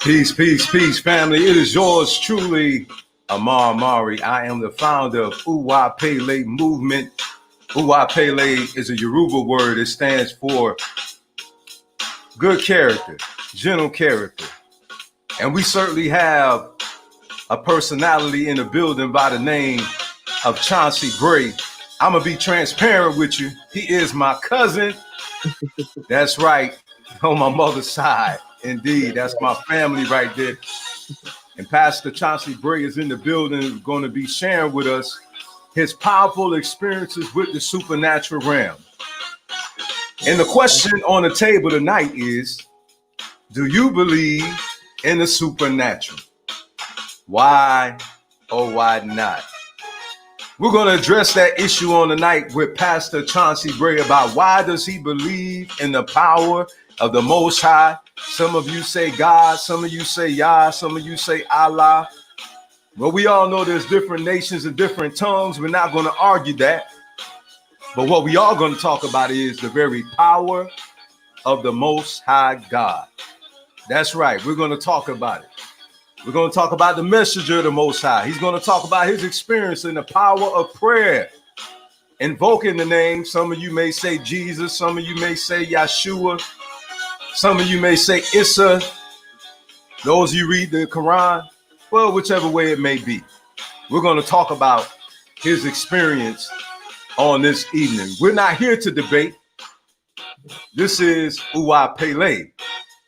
Peace, peace, peace, family. It is yours truly, Amani Amari. I am the founder of Uwa movement. Uwa is a Yoruba word. It stands for good character, gentle character. And we certainly have a personality in the building by the name of Chauncey Bray. I'm going to be transparent with you. He is my cousin. That's right, on my mother's side. Indeed, that's my family right there. And Pastor Chauncey Bray is in the building, going to be sharing with us his powerful experiences with the supernatural realm. And the question on the table tonight is, do you believe in the supernatural? Why or why not? We're going to address that issue on the night with Pastor Chauncey Bray about why does he believe in the power of the Most High. Some of you say God, some of you say Yah, some of you say Allah. Well, we all know there's different nations and different tongues. We're not going to argue that. But what we are going to talk about is the very power of the Most High God. That's right. We're going to talk about it. We're going to talk about the messenger of the Most High. He's going to talk about his experience in the power of prayer, invoking the name. Some of you may say Jesus. Some of you may say Yeshua. Some of you may say Issa. Those of you read the Quran, well, whichever way it may be. We're going to talk about his experience on this evening. We're not here to debate. This is Uwa Pele.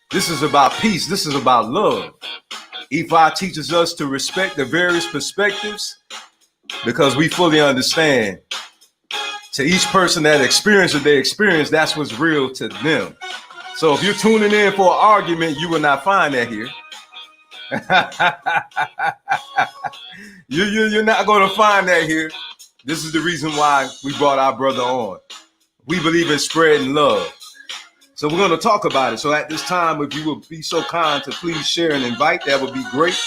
This is about peace. This is about love. Ifa teaches us to respect the various perspectives because we fully understand to each person that experience what they experience, that's what's real to them. So if you're tuning in for an argument, you will not find that here. You're not going to find that here. This is the reason why we brought our brother on. We believe in spreading love. So we're going to talk about it. So at this time, if you would be so kind to please share and invite, that would be great.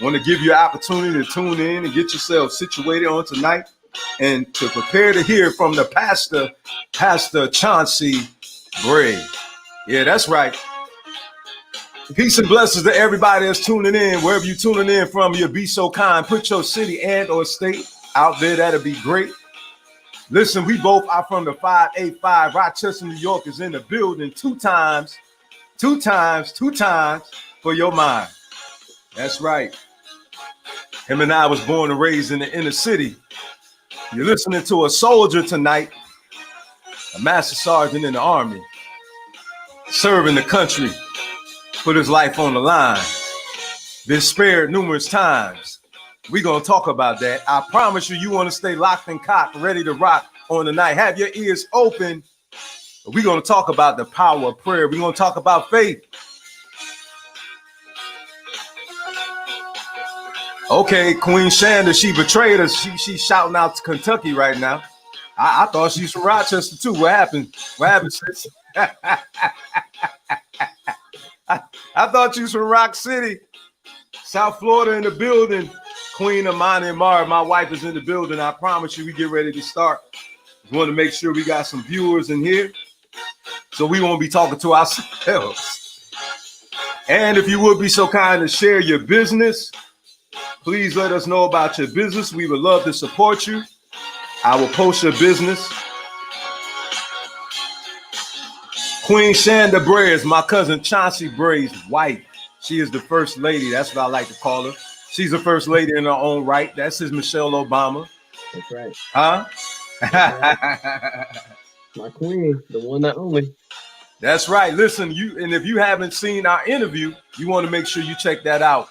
I want to give you an opportunity to tune in and get yourself situated on tonight and to prepare to hear from the pastor, Pastor Chauncey Bray. Yeah, that's right. Peace and blessings to everybody that's tuning in. Wherever you're tuning in from, you'll be so kind. Put your city and or state out there. That'll be great. Listen, we both are from the 585. Rochester, New York is in the building two times for your mind. That's right. Him and I was born and raised in the inner city. You're listening to a soldier tonight, a master sergeant in the army, serving the country, put his life on the line, been spared numerous times. We're going to talk about that. I promise you, you want to stay locked and cocked, ready to rock on the night. Have your ears open. We're going to talk about the power of prayer. We're going to talk about faith. Okay, Queen Shanda, she betrayed us. She's shouting out to Kentucky right now. I thought she's from Rochester too. What happened? What happened, sis? I thought you was from Rock City, South Florida in the building. Queen Amani Amari, my wife, is in the building. I promise you, we get ready to start. We want to make sure we got some viewers in here, so we won't be talking to ourselves. And if you would be so kind to share your business, please let us know about your business. We would love to support you. I will post your business. Queen Shanda Bray is my cousin Chauncey Bray's wife. She is the first lady. That's what I like to call her. She's the first lady in her own right. That's his Michelle Obama. That's right. Huh? That's right. My queen, the one that only. That's right. Listen, and if you haven't seen our interview, you want to make sure you check that out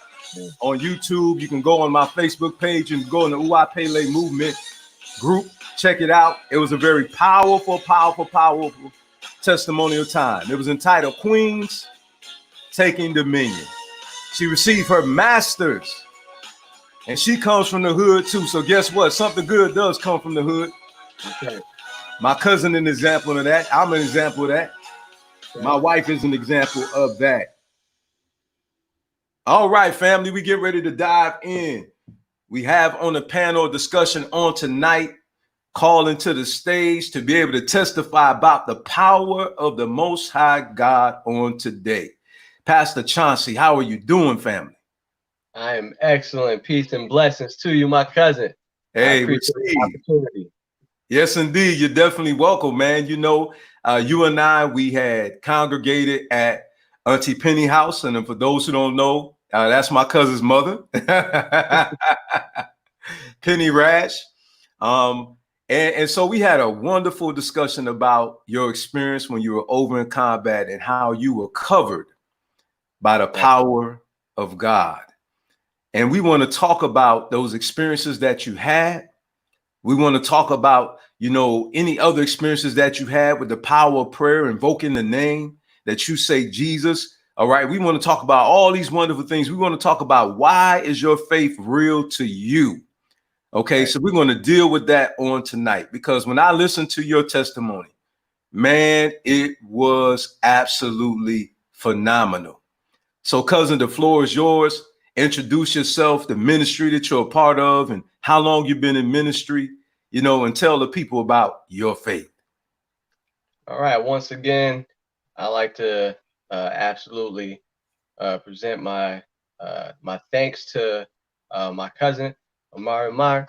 on YouTube. You can go on my Facebook page and go in the Uwa Pele movement group. Check it out. It was a very powerful testimonial time. It was entitled Queens Taking Dominion. She received her master's. And she comes from the hood too. So guess what? Something good does come from the hood. Okay. My cousin is an example of that. I'm an example of that. Okay. My wife is an example of that. All right, family, we get ready to dive in. We have on the panel discussion on tonight, calling to the stage to be able to testify about the power of the Most High God on today. Pastor Chauncey. How are you doing, family? I am excellent. Peace and blessings to you, my cousin. I Hey, appreciate the opportunity. Yes, indeed. You're definitely welcome, man. You know, you and I, we had congregated at Auntie Penny house. And for those who don't know, that's my cousin's mother, Penny Rash. And so we had a wonderful discussion about your experience when you were over in combat and how you were covered by the power of God. And we want to talk about those experiences that you had. We want to talk about, you know, any other experiences that you had with the power of prayer, invoking the name that you say, Jesus. All right. We want to talk about all these wonderful things. We want to talk about why is your faith real to you? Okay. So we're going to deal with that on tonight, because when I listened to your testimony, man, it was absolutely phenomenal. So, cousin, the floor is yours. Introduce yourself, the ministry that you're a part of, and how long you've been in ministry, you know, and tell the people about your faith. All right. Once again, I like to absolutely present my my thanks to my cousin, Amani Amari,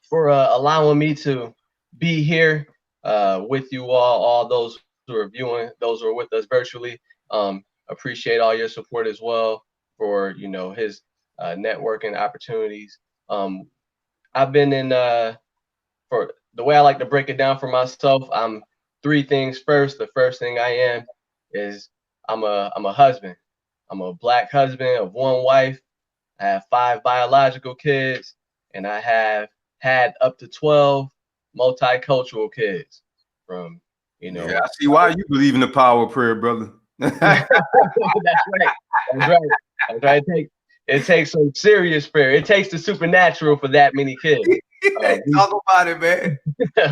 for allowing me to be here with you all those who are viewing, those who are with us virtually. Appreciate all your support as well for, you know, his networking opportunities. I've been in, for the way I like to break it down for myself, I'm three things first. The first thing I am is I'm a husband. I'm a Black husband of one wife. I have 5 biological kids, and I have had up to 12 multicultural kids from, you know. Yeah, I see why you believe in the power of prayer, brother. That's right. That's right. That's right. It takes some serious prayer. It takes the supernatural for that many kids. Talk about it, man.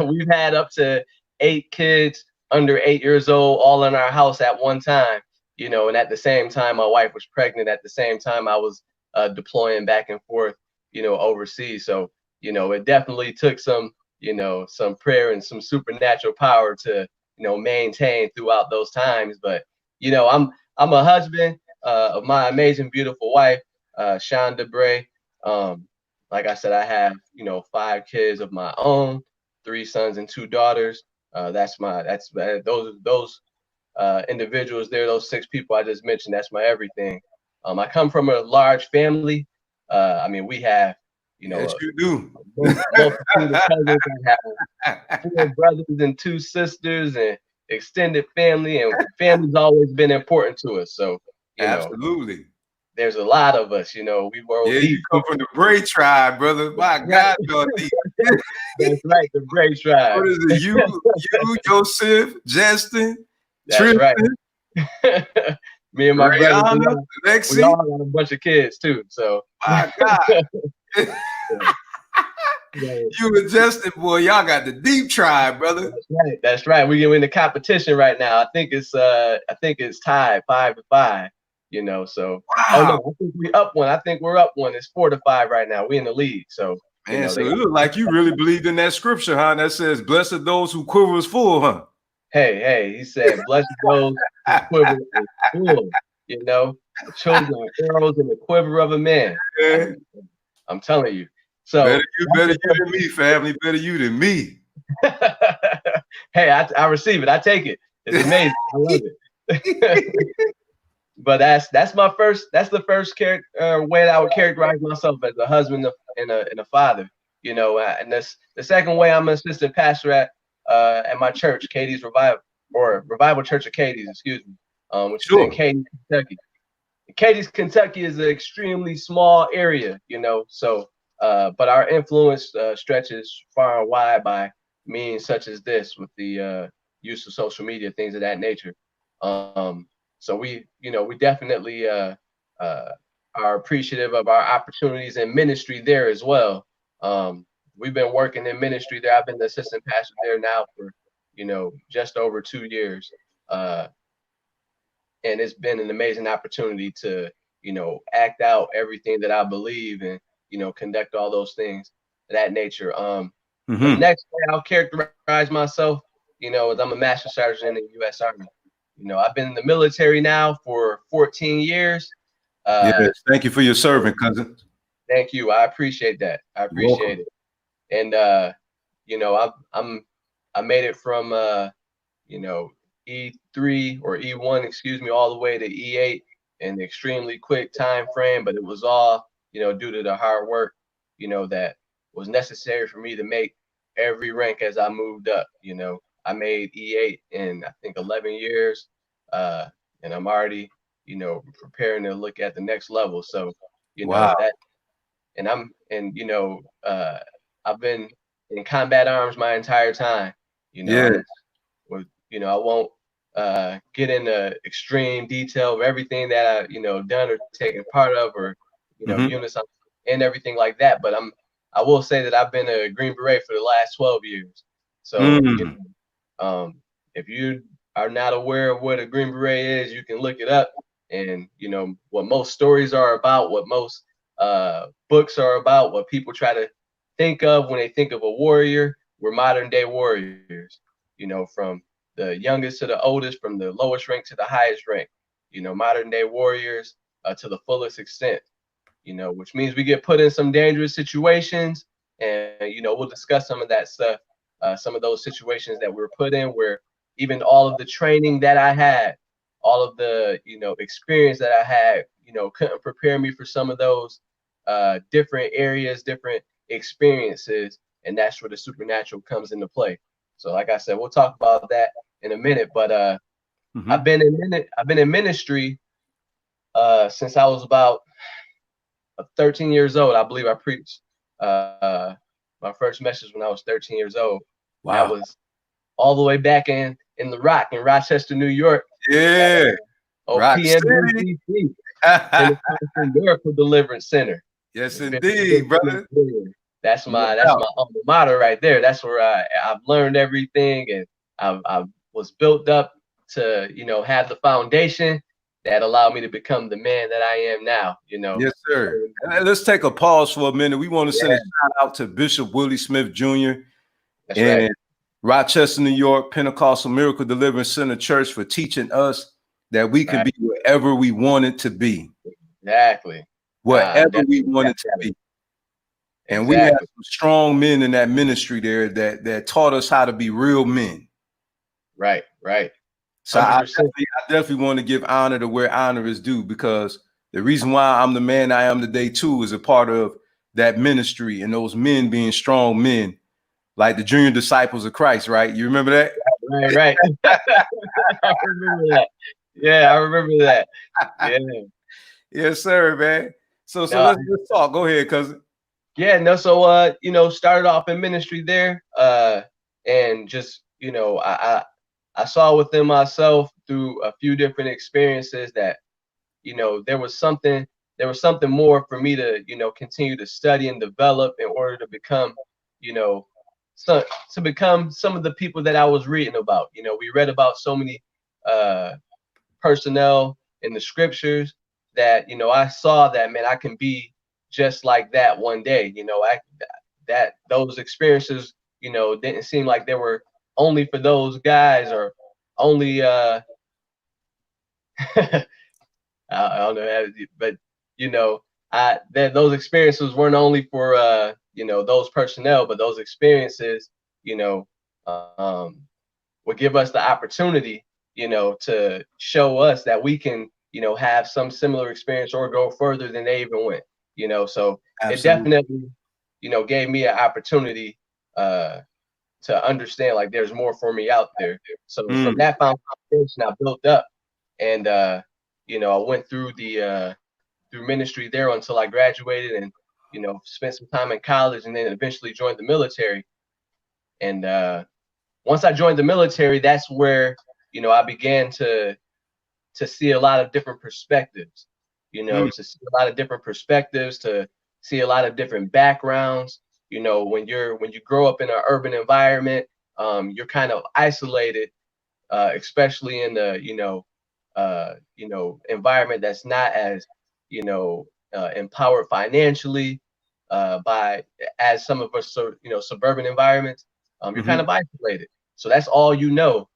We've had up to 8 kids under 8 years old, all in our house at one time, you know, and at the same time, my wife was pregnant. At the same time, I was deploying back and forth, you know, overseas. So, you know, it definitely took some, you know, some prayer and some supernatural power to, you know, maintain throughout those times. But, you know, I'm a husband of my amazing, beautiful wife, Chauncey Bray. Like I said, I have, you know, 5 kids of my own, 3 sons and 2 daughters. Those individuals there, those 6 people I just mentioned, that's my everything. I come from a large family. I mean, we have, you know, yes, you do. multitude of cousins. I have 4 brothers and 2 sisters, and extended family, and family's always been important to us. So, you Absolutely. know, there's a lot of us, you know, we were deep. You come from the Bray tribe, brother. My God, you're deep. That's right, the Bray tribe. What is it? You, Joseph, Justin, That's Tristan, right. Me and my brother, Lexi. We all got a bunch of kids too. So my God. You and Justin, boy, y'all got the deep tribe, brother. That's right. That's right. We get in the competition right now. I think it's tied 5-5. You know, so wow. Oh no, I think we up one. I think we're up one. It's 4-5 right now. We in the lead. So man, you know, so it look like you really believed in that scripture, huh? That says, "Blessed those who quiver is full," huh? Hey, he said, "Blessed those who quiver is full." You know, the children are arrows in the quiver of a man. Yeah. I'm telling you. So better you than me, family. Better you than me. Hey, I receive it. I take it. It's amazing. I love it. But that's the first way that I would characterize myself, as a husband and a father. You know, and that's the second way. I'm an assistant pastor at my church, Katie's Revival Church of Katie's, excuse me, which is in Katy, Kentucky. Katie's, Kentucky is an extremely small area, you know, so but our influence stretches far and wide by means such as this, with the use of social media, things of that nature. So we definitely are appreciative of our opportunities in ministry there as well. We've been working in ministry there. I've been the assistant pastor there now for, you know, just over 2 years. And it's been an amazing opportunity to, you know, act out everything that I believe, and, you know, conduct all those things of that nature. The next way I'll characterize myself, you know, is I'm a master sergeant in the U.S. Army. You know, I've been in the military now for 14 years. Yes, thank you for your serving, cousin. Thank you. I appreciate that. I You're appreciate welcome. it. And you know, I made it from you know, E3 or E1, excuse me, all the way to E8 in an extremely quick time frame. But it was all, you know, due to the hard work, you know, that was necessary for me to make every rank as I moved up. You know, I made E8 in I think 11 years, and I'm already, you know, preparing to look at the next level. So, you know, Wow. that, and you know, I've been in combat arms my entire time. You know, Yeah. you know, I won't get into extreme detail of everything that I, you know, done or taken part of, or, you know, Mm-hmm. units and everything like that. But I will say that I've been a Green Beret for the last 12 years. So, you Mm. know, if you are not aware of what a Green Beret is, you can look it up. And, you know, what most stories are about, what most books are about, what people try to think of when they think of a warrior, we're modern day warriors, you know, from the youngest to the oldest, from the lowest rank to the highest rank, you know, modern day warriors to the fullest extent, you know, which means we get put in some dangerous situations. And, you know, we'll discuss some of that stuff, some of those situations that we were put in where even all of the training that I had, all of the, you know, experience that I had, you know, couldn't prepare me for some of those different areas, different experiences. And that's where the supernatural comes into play. So, like I said, we'll talk about that in a minute. But Mm-hmm. I've been in ministry since I was about 13 years old. I believe I preached my first message when I was 13 years old. And that Wow. was all the way back in the Rock in Rochester, New York, at Yeah. Rock City. PMDCC, Pentecostal Miracle Deliverance Center. Yes, If indeed, anybody's brother. familiar. No That's doubt. my alma mater right there. That's where I've learned everything, and I was built up to, you know, have the foundation that allowed me to become the man that I am now. You know. Yes, sir. And let's take a pause for a minute. We want to send a Yeah, shout out to Bishop Willie Smith Jr. that's right. in Rochester, New York, Pentecostal Miracle Deliverance Center Church for teaching us that we can Right. be wherever we wanted to be, Exactly. I'm wherever we definitely wanted to be. And we had exactly. some strong men in that ministry there that taught us how to be real men. Right. Right. So 100%. I definitely want to give honor to where honor is due, because the reason why I'm the man I am today too is a part of that ministry and those men being strong men, like the junior disciples of Christ, right? You remember that? Right. Right. I remember that. Yeah, I remember that. Yeah. Yes, sir, man. So No, let's talk. Go ahead, cousin. yeah, no, so you know, started off in ministry there, and just, you know, I saw within myself through a few different experiences that, you know, there was something more for me to, you know, continue to study and develop in order to become, you know, so to become some of the people that I was reading about. You know, we read about so many uh personnel in the scriptures that, you know, I saw that, man, I can be just like that one day. You know, that those experiences, you know, didn't seem like they were only for those guys, or only I don't know, but, you know, I that those experiences weren't only for you know, those personnel, but those experiences, you know, um would give us the opportunity, you know, to show us that we can, you know, have some similar experience or go further than they even went, you know. So it Absolutely. definitely, you know, gave me an opportunity uh, to understand like there's more for me out there. So Mm, from that foundation, I built up, and you know, I went through the through ministry there until I graduated, and, you know, spent some time in college, and then eventually joined the military. And once I joined the military, that's where, you know, I began to see a lot of different perspectives, you know, mm, to see a lot of different perspectives, to see a lot of different backgrounds. You know, when you grow up in an urban environment, you're kind of isolated, especially in the, you know, environment that's not as, you know, empowered financially by as some of us, so, you know, suburban environments. You're kind mhm. of isolated, so that's all you know.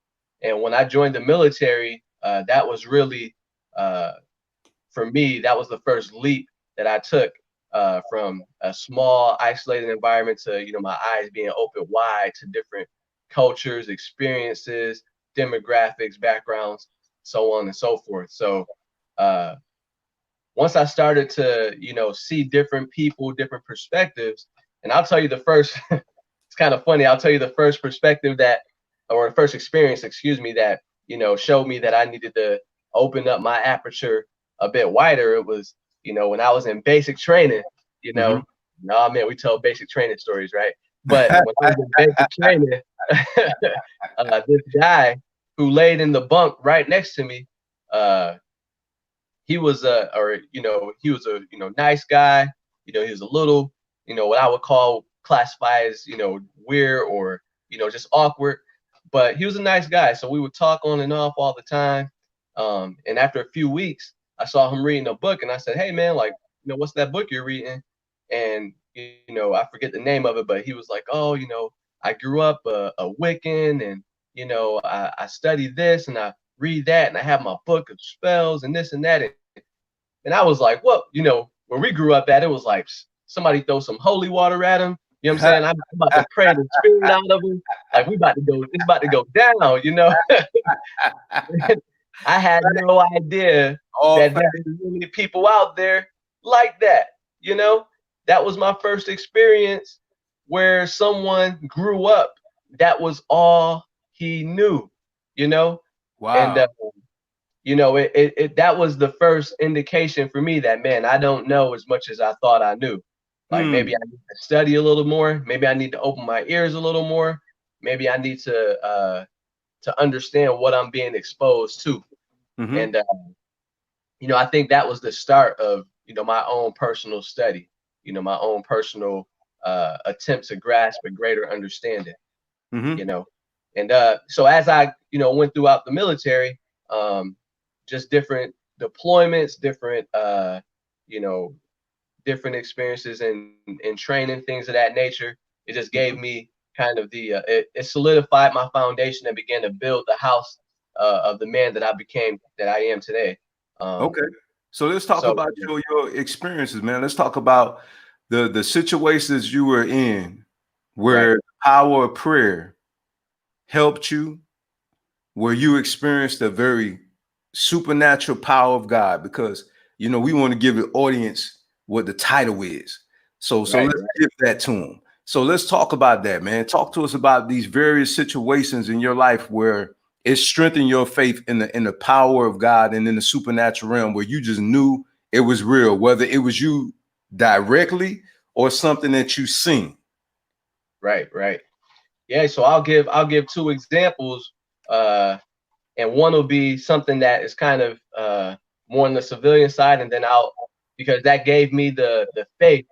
And when I joined the military, that was really for me, that was the first leap that I took from a small, isolated environment to, my eyes being open wide to different cultures, experiences, demographics, backgrounds, so on and so forth. So once I started to, see different people, different perspectives, and I'll tell you the first, it's kind of funny. I'll tell you the first perspective or the first experience, excuse me, that, showed me that I needed to open up my aperture a bit wider. It was, when I was in basic training, Mm-hmm. no, man, we tell basic training stories, right? But when I was in basic training, this guy who laid in the bunk right next to me, he was he was a nice guy. He was a little, what I would classify as weird or just awkward, but he was a nice guy. So we would talk on and off all the time. And after a few weeks, I saw him reading a book, and I said, "Hey, man, like, what's that book you're reading?" And I forget the name of it, but he was like, "Oh, I grew up a Wiccan, and I study this and I read that, and I have my book of spells and this and that." And I was like, "Well, where we grew up at, it was like somebody throw some holy water at him. You know what I'm saying? I'm about to pray the spirit out of him. Like it's about to go down. I had no idea that there were really people out there like that. That was my first experience where someone grew up. That was all he knew. And Wow. that was the first indication for me that, man, I don't know as much as I thought I knew. Like, maybe I need to study a little more. Maybe I need to open my ears a little more. Maybe I need to understand what I'm being exposed to. Mm-hmm. And I think that was the start of my own personal study. My own personal attempt to grasp a greater understanding. Mm-hmm. And so as I went throughout the military, just different deployments, different different experiences in training, things of that nature. It just gave me kind of it solidified my foundation and began to build the house of the man that I am today. Okay. So let's talk about your experiences, man. Let's talk about the situations you were in where the power of prayer helped you, where you experienced a very supernatural power of God, because we want to give the audience what the title is. So let's give that to them. So let's talk about that, man. Talk to us about these various situations in your life where it strengthened your faith in the power of God and in the supernatural realm, where you just knew it was real, whether it was you directly or something that you seen. Right. Yeah. So I'll give 2 examples. And one will be something that is kind of more on the civilian side, and then because that gave me the faith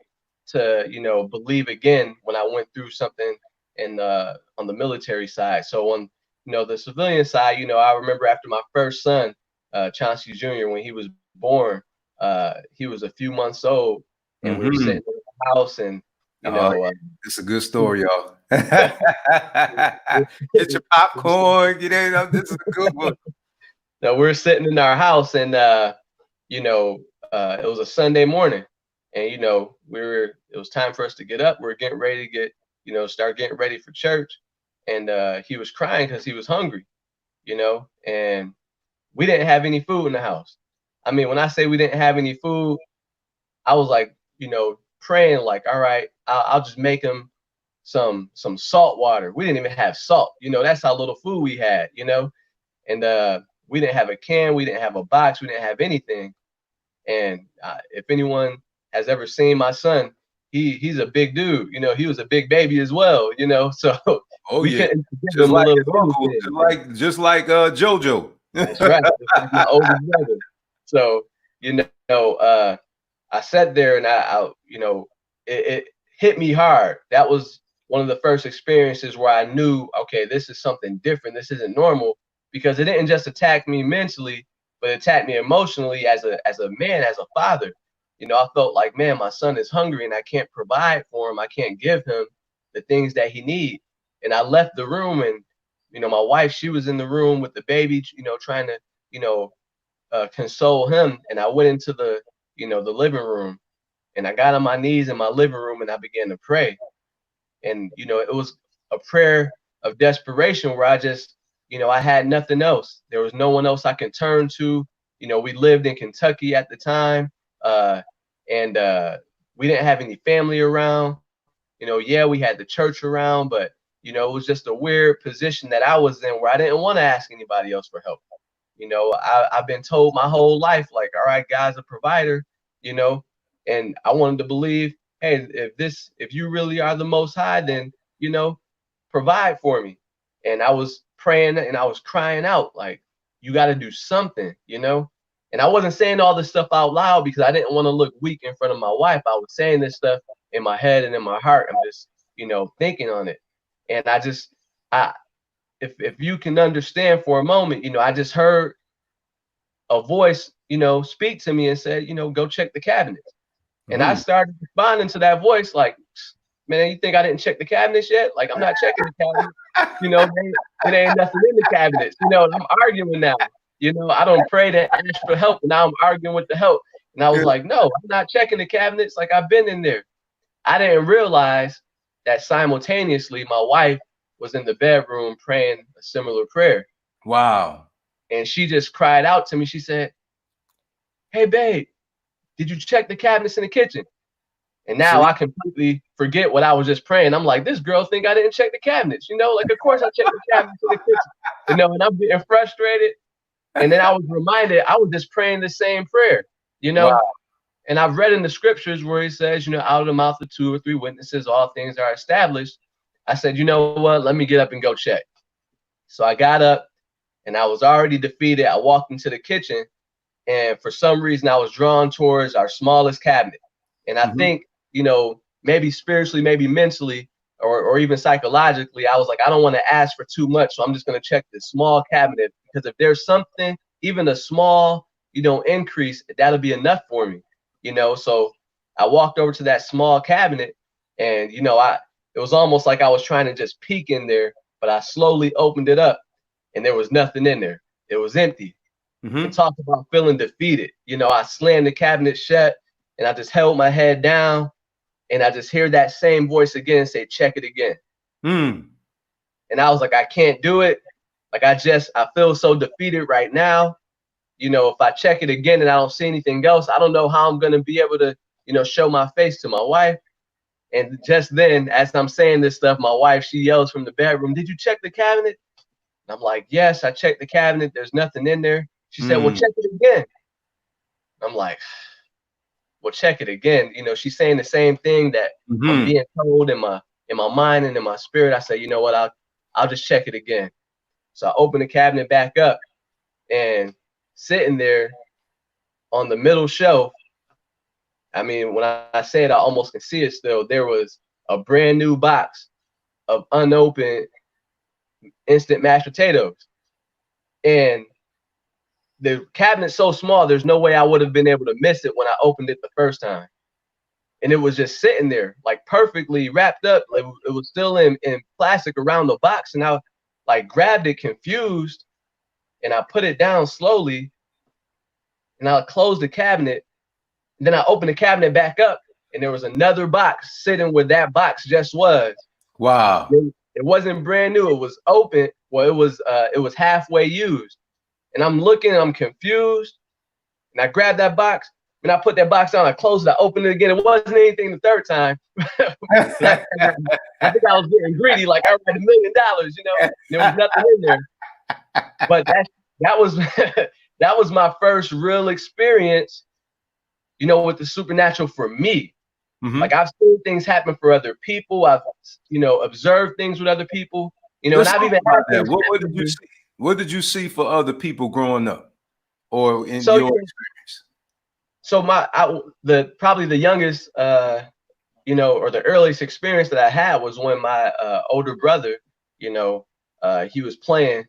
to believe again when I went through something on the military side. So on the civilian side, I remember after my first son, Chauncey Jr., when he was born, he was a few months old, and we were sitting in the house, and it's a good story, y'all. Get your popcorn. This is a good one. So we're sitting in our house, and it was a Sunday morning, and it was time for us to get up. We are getting ready to start getting ready for church, and he was crying because he was hungry, and we didn't have any food in the house. I mean, when I say we didn't have any food, I was like, praying like, all right, I'll just make him some salt water. We didn't even have salt. That's how little food we had. And we didn't have a can, we didn't have a box, we didn't have anything. And if anyone has ever seen my son, he's a big dude. He was a big baby as well. So we couldn't give him a little uncle, just like JoJo. That's right. That's my older brother. So I sat there, and I it hit me hard. That was one of the first experiences where I knew, okay, this is something different. This isn't normal, because it didn't just attack me mentally, but it attacked me emotionally as a man, as a father. I felt like, man, my son is hungry and I can't provide for him. I can't give him the things that he needs. And I left the room, and my wife, she was in the room with the baby, trying to console him. And I went into the, the living room, and I got on my knees in my living room and I began to pray. And, it was a prayer of desperation where I just, I had nothing else. There was no one else I can turn to. We lived in Kentucky at the time, and we didn't have any family around. Yeah, we had the church around, but, it was just a weird position that I was in where I didn't want to ask anybody else for help. I've been told my whole life, like, all right, God's a provider, and I wanted to believe, hey, if you really are the Most High, then, provide for me. And I was praying and I was crying out, like, you got to do something, and I wasn't saying all this stuff out loud because I didn't want to look weak in front of my wife. I was saying this stuff in my head and in my heart. I'm just, thinking on it. And if you can understand for a moment, I just heard a voice, speak to me and said, go check the cabinets. And I started responding to that voice like, man, you think I didn't check the cabinets yet? Like, I'm not checking the cabinets. It ain't nothing in the cabinets. I'm arguing now. I don't pray to ask for help. And now I'm arguing with the help. And I was like, no, I'm not checking the cabinets. Like, I've been in there. I didn't realize that simultaneously my wife was in the bedroom praying a similar prayer. Wow. And she just cried out to me. She said, hey, babe, did you check the cabinets in the kitchen? And now I completely forget what I was just praying. I'm like, this girl think I didn't check the cabinets. Like, of course I checked the cabinets in the kitchen. And I'm getting frustrated. And then I was reminded I was just praying the same prayer, Wow. And I've read in the scriptures where he says, out of the mouth of 2 or 3 witnesses, all things are established. I said, you know what? Let me get up and go check. So I got up and I was already defeated. I walked into the kitchen, and for some reason I was drawn towards our smallest cabinet. And I think, maybe spiritually, maybe mentally, or even psychologically, I was like, I don't want to ask for too much. So I'm just going to check this small cabinet, because if there's something, even a small, increase, that'll be enough for me. So I walked over to that small cabinet, and, it was almost like I was trying to just peek in there, but I slowly opened it up and there was nothing in there. It was empty. And talk about feeling defeated. I slammed the cabinet shut and I just held my head down, and I just hear that same voice again say, check it again. And I was like, I can't do it. Like, I feel so defeated right now. If I check it again and I don't see anything else, I don't know how I'm going to be able to, show my face to my wife. And just then, as I'm saying this stuff, my wife, she yells from the bedroom, did you check the cabinet? And I'm like, yes, I checked the cabinet. There's nothing in there. She said, well, check it again. I'm like, well, check it again. She's saying the same thing that I'm being told in my mind and in my spirit. I said, you know what? I'll just check it again. So I opened the cabinet back up, and sitting there on the middle shelf, I mean, when I say it, I almost can see it still. There was a brand new box of unopened instant mashed potatoes. And the cabinet's so small, there's no way I would have been able to miss it when I opened it the first time. And it was just sitting there, like, perfectly wrapped up. Like, it was still in plastic around the box. And I, like, grabbed it confused, and I put it down slowly, and I closed the cabinet. And then I opened the cabinet back up, and there was another box sitting where that box just was. Wow. It wasn't brand new. It was open. Well, it was halfway used. And I'm looking, I'm confused. And I grabbed that box, and I put that box down. I closed it. I opened it again. It wasn't anything the third time. I think I was getting greedy, like, I had $1 million, there was nothing in there. But that was that was my first real experience, with the supernatural for me. Like, I've seen things happen for other people. I've, observed things with other people, and I've even had things. What did you see? What did you see for other people growing up, or in your experience? So probably the youngest, or the earliest experience that I had was when my older brother, he was playing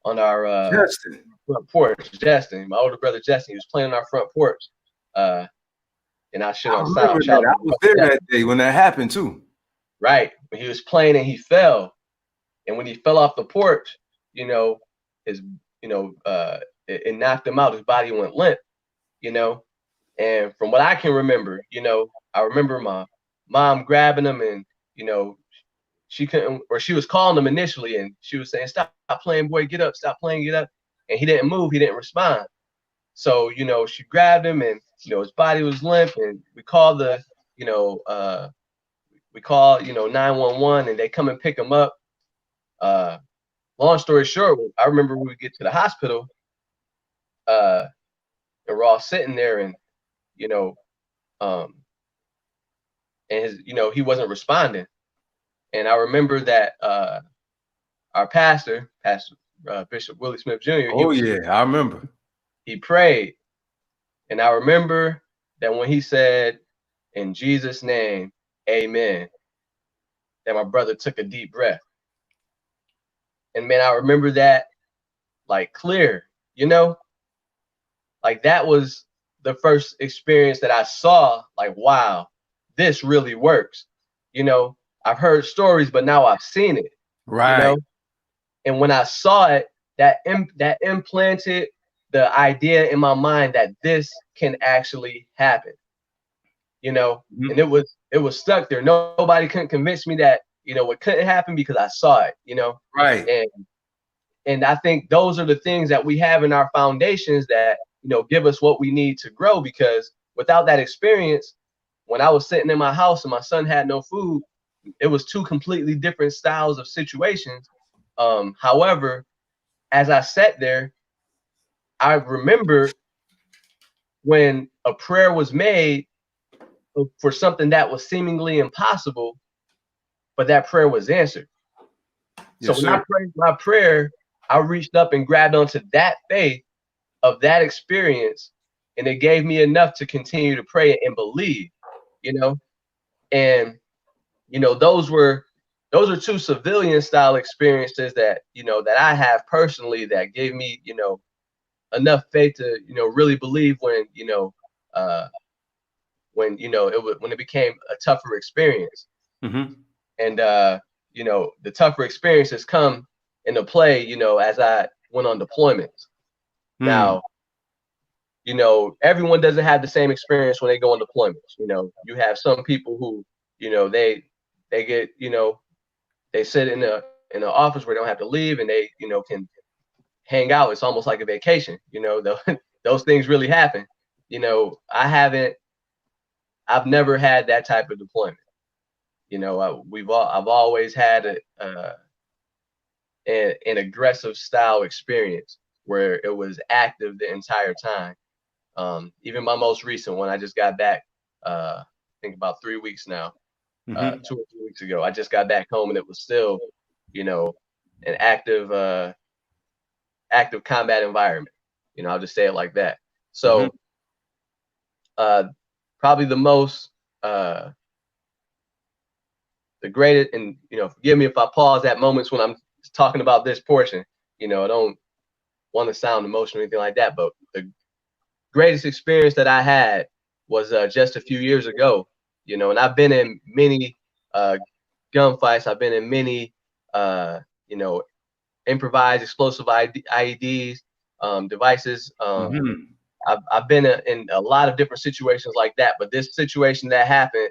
on our front porch. Justin, my older brother Justin, he was playing on our front porch. And I shit on sound. I was there that day when that happened too. Right. When he was playing and he fell. And when he fell off the porch, his it knocked him out. His body went limp, you know. And from what I can remember, you know, I remember my mom grabbing him, and you know, she couldn't, or she was calling him initially, and she was saying, "Stop playing, boy, get up, stop playing, get up." And he didn't move, he didn't respond. So, you know, she grabbed him, and you know, his body was limp, and we called you know, 911, and they come and pick him up. Long story short, I remember when we get to the hospital, and we're all sitting there, and you know, and he wasn't responding. And I remember that our pastor, Bishop Willie Smith Jr. Oh yeah, I remember. He prayed, and I remember that when he said, "In Jesus' name, Amen," that my brother took a deep breath. And man, I remember that like clear, you know, like that was the first experience that I saw. Like, wow, this really works. You know, I've heard stories, but now I've seen it. Right. You know, and when I saw it, that implanted the idea in my mind that this can actually happen. You know, and it was stuck there. Nobody couldn't convince me that, you know, it couldn't happen because I saw it, you know. Right. And I think those are the things that we have in our foundations that, you know, give us what we need to grow, because without that experience, when I was sitting in my house and my son had no food, it was two completely different styles of situations. However, as I sat there, I remember when a prayer was made for something that was seemingly impossible, but that prayer was answered. Yes, so when I prayed my prayer, I reached up and grabbed onto that faith of that experience, and it gave me enough to continue to pray and believe, you know. And you know, those are two civilian style experiences that, you know, that I have personally that gave me, you know, enough faith to, you know, really believe when, you know, when it became a tougher experience. And you know, the tougher experiences come into play, you know, as I went on deployments. Now, you know, everyone doesn't have the same experience when they go on deployments. You know, you have some people who, you know, they get, you know, they sit in the office where they don't have to leave, and they, you know, can hang out. It's almost like a vacation. You know, those things really happen. You know, I've never had that type of deployment. You know, I've always had an aggressive style experience where it was active the entire time. Even my most recent one, I just got back, I think about 3 weeks now, 2 or 3 weeks ago. I just got back home, and it was still, you know, an active combat environment. You know, I'll just say it like that. So, probably the most, the greatest, and you know, forgive me if I pause at moments when I'm talking about this portion. You know, I don't want to sound emotional or anything like that, but the greatest experience that I had was just a few years ago. You know, and I've been in many gunfights. I've been in many, you know, improvised explosive IEDs, devices. I've been in a lot of different situations like that, but this situation that happened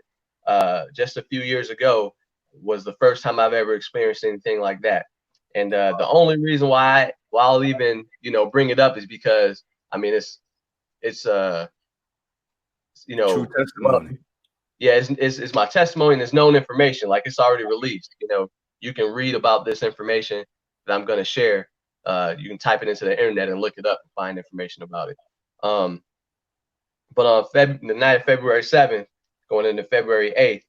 just a few years ago was the first time I've ever experienced anything like that. And the only reason why I'll even, you know, bring it up is because, I mean, it's you know, true testimony. Well, yeah, it's my testimony, and it's known information. Like, it's already released. You know, you can read about this information that I'm going to share. You can type it into the internet and look it up and find information about it. But on the night of February 7th, going into February 8th,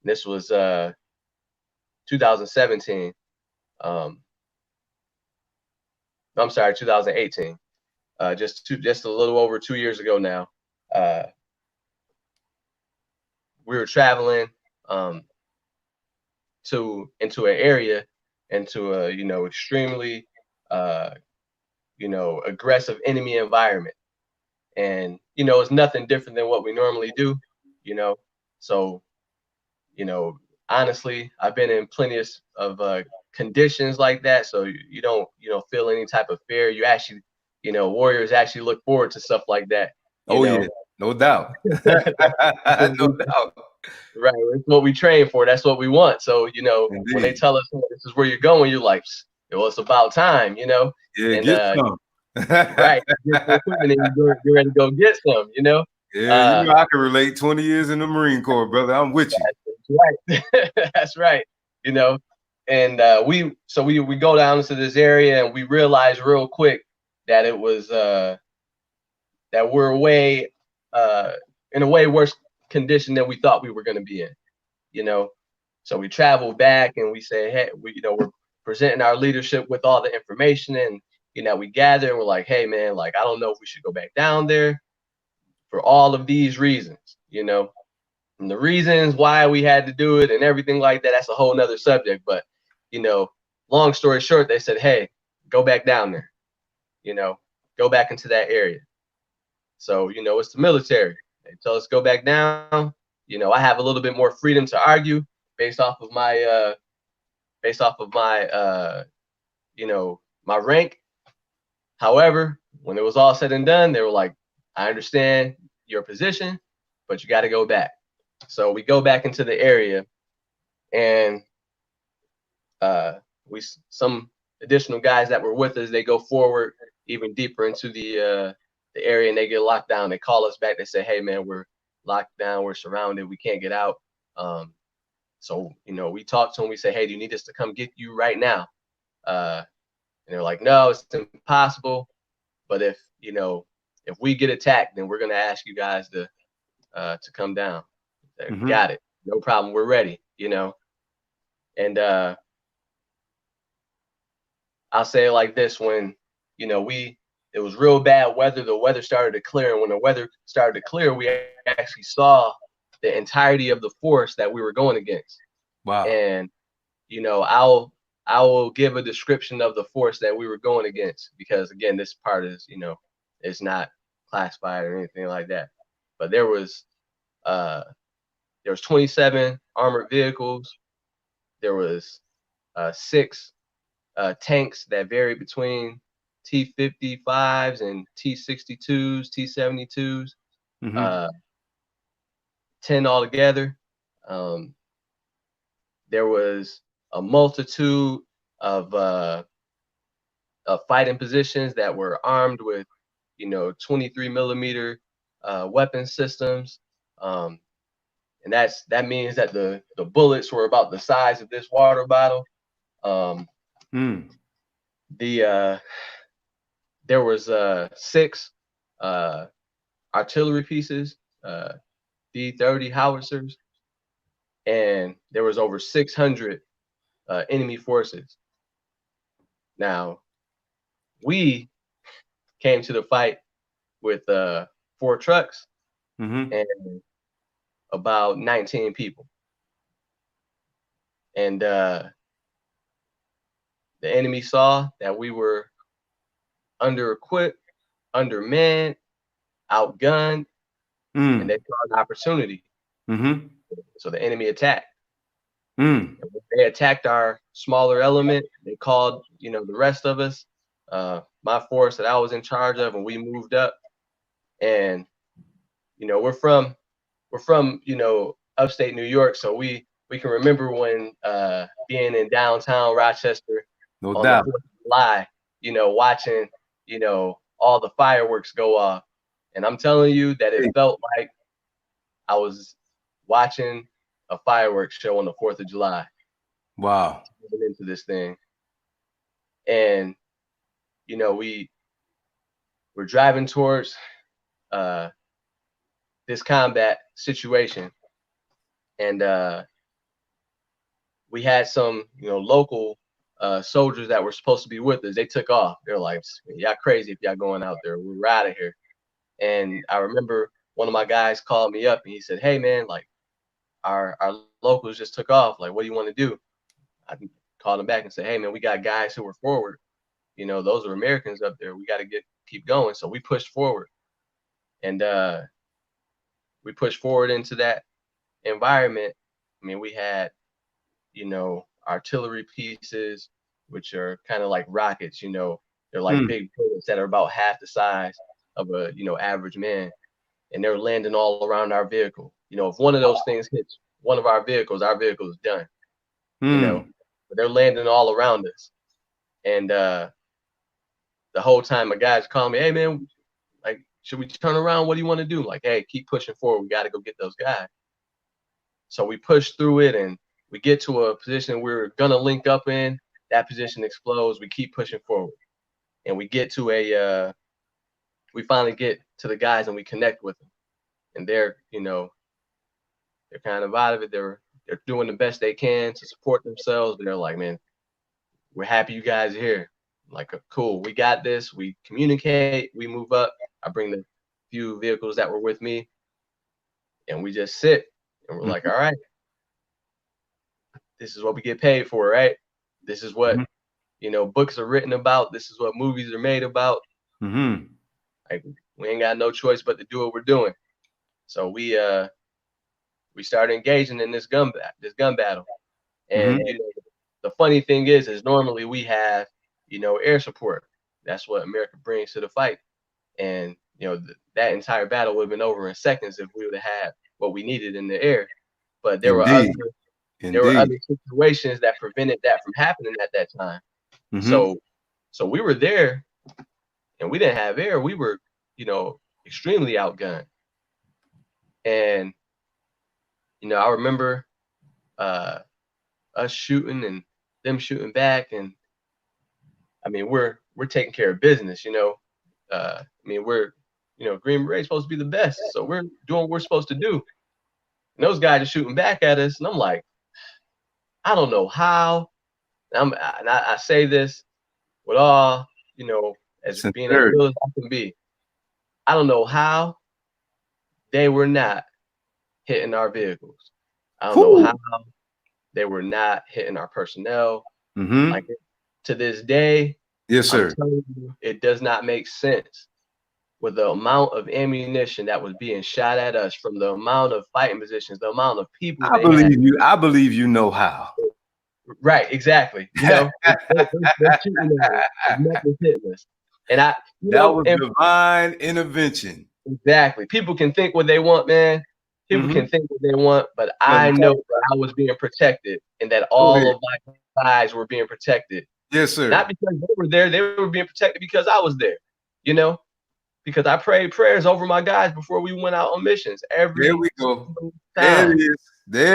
this was 2017. I'm sorry, 2018. Just a little over 2 years ago now. We were traveling into an area, into a, you know, extremely you know, aggressive enemy environment. And, you know, it's nothing different than what we normally do, you know. So, you know, honestly, I've been in plenty of conditions like that. So you don't feel any type of fear. You actually, you know, warriors actually look forward to stuff like that. You Oh know? yeah, no doubt. No doubt. Right, it's what we train for. That's what we want. So, you know, when they Indeed. tell us, "Oh, this is where you're going," you're like, well, it's about time, you know. Yeah, And get some. right, get the equipment and you're ready to go get some, you know. Yeah, you know I can relate. 20 years in the Marine Corps, brother. I'm with you. That's right. That's right. You know, and we go down into this area and we realized real quick that it was that we're way in a way worse condition than we thought we were going to be in, you know. So we travel back and we say, hey, we're presenting our leadership with all the information, and we gather and we're like, hey man, like I don't know if we should go back down there for all of these reasons, and the reasons why we had to do it and everything like that. That's a whole nother subject. But long story short, they said, hey, go back down there, go back into that area. So, it's the military. They tell us go back down. I have a little bit more freedom to argue based off of my my rank. However, when it was all said and done, they were like, I understand your position, but you got to go back. So we go back into the area, and some additional guys that were with us, they go forward even deeper into the area, and they get locked down. They call us back. They say, hey man, we're locked down, we're surrounded, we can't get out. So we talk to them. We say, hey, do you need us to come get you right now? And they're like, no, it's impossible. But if we get attacked, then we're gonna ask you guys to come down. Mm-hmm. Got it, no problem, we're ready. And I'll say it like this: when it was real bad weather, the weather started to clear, and when the weather started to clear, we actually saw the entirety of the force that we were going against. Wow. And I will give a description of the force that we were going against, because again, this part is it's not classified or anything like that. But there was 27 armored vehicles. There was 6 tanks that varied between T-55s and T-62s, T-72s, Mm-hmm. 10 altogether. There was a multitude of fighting positions that were armed with 23 millimeter weapon systems. And that means that the bullets were about the size of this water bottle. There was 6 artillery pieces, D-30 howitzers, and there was over 600 enemy forces. Now, we came to the fight with 4 trucks and about 19 people. And the enemy saw that we were under-equipped, undermanned, outgunned, and they saw an opportunity. So the enemy attacked. They attacked our smaller element. They called, the rest of us, my force that I was in charge of, and we moved up. And we're from upstate New York, so we can remember when being in downtown Rochester No on doubt. the 4th of July, watching all the fireworks go off. And I'm telling you that it felt like I was watching a fireworks show on the 4th of July. Wow. Into this thing. And we're driving towards this combat situation, and we had some local soldiers that were supposed to be with us. They took off. They're like, y'all crazy if y'all going out there, we're out of here. And I remember one of my guys called me up and he said, hey man, like our locals just took off, like what do you want to do? I called him back and said, hey man, we got guys who were forward, those are Americans up there, we got to keep going. So we pushed forward, and we pushed forward into that environment. I mean, we had artillery pieces, which are kind of like rockets, They're like big bullets that are about half the size of a, average man. And they're landing all around our vehicle. If one of those things hits one of our vehicles is done, but they're landing all around us. And the whole time a guy's calling me, hey man, like, should we turn around? What do you want to do? Like, hey, keep pushing forward. We got to go get those guys. So we push through it and we get to a position we're going to link up in. That position explodes. We keep pushing forward. And we get to we finally get to the guys and we connect with them. And they're, they're kind of out of it. They're doing the best they can to support themselves. But they're like, man, we're happy you guys are here. I'm like, cool, we got this. We communicate. We move up. I bring the few vehicles that were with me. And we just sit. And we're like, all right, this is what we get paid for, right? This is what, books are written about. This is what movies are made about. Like, we ain't got no choice but to do what we're doing. So we started engaging in this gun battle. And the funny thing is normally we have, air support. That's what America brings to the fight. And that entire battle would have been over in seconds if we would have had what we needed in the air. But there were other situations that prevented that from happening at that time. So we were there and we didn't have air. We were, extremely outgunned. And I remember us shooting and them shooting back, and I mean we're taking care of business, we're Green Berets supposed to be the best, so we're doing what we're supposed to do. And those guys are shooting back at us, and I'm like, I don't know how. And I say this with all, as being as real as I can be. I don't know how they were not hitting our vehicles. I don't know how they were not hitting our personnel. Like, to this day, yes, sir. I'm telling you, it does not make sense with the amount of ammunition that was being shot at us from the amount of fighting positions, the amount of people. I believe you know how. Right, exactly. They're shooting at us, nothing's hitting us. And that was divine intervention. Exactly. People can think what they want, man. People can think what they want, but I know that I was being protected and that all of my guys were being protected. Yes, sir. Not because they were there, they were being protected because I was there, because I prayed prayers over my guys before we went out on missions. There we go. There it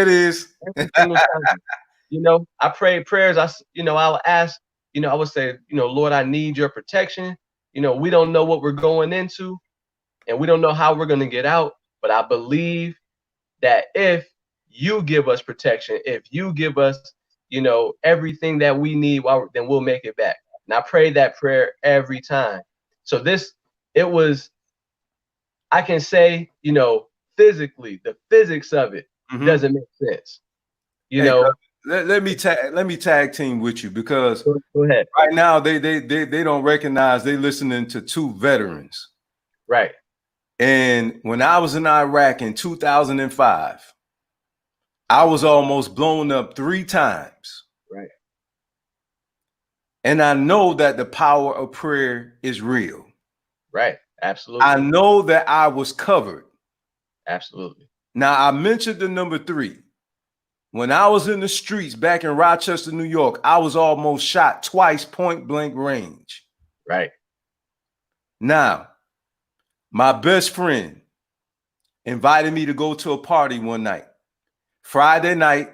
is. Every single time. I prayed prayers. I would ask, I would say, Lord, I need your protection. We don't know what we're going into and we don't know how we're going to get out. But I believe that if you give us protection, if you give us, everything that we need, then we'll make it back. And I prayed that prayer every time. So I can say, physically, the physics of it doesn't make sense. Let me tag team with you, because go ahead. Right now they don't recognize they listening to two veterans. Right. And when I was in Iraq in 2005, I was almost blown up 3 times. Right. And I know that the power of prayer is real. Right. Absolutely. I know that I was covered. Absolutely. Now, I mentioned the number 3. When I was in the streets back in Rochester, New York, I was almost shot twice, point blank range. Right. Now, my best friend invited me to go to a party one night. Friday night,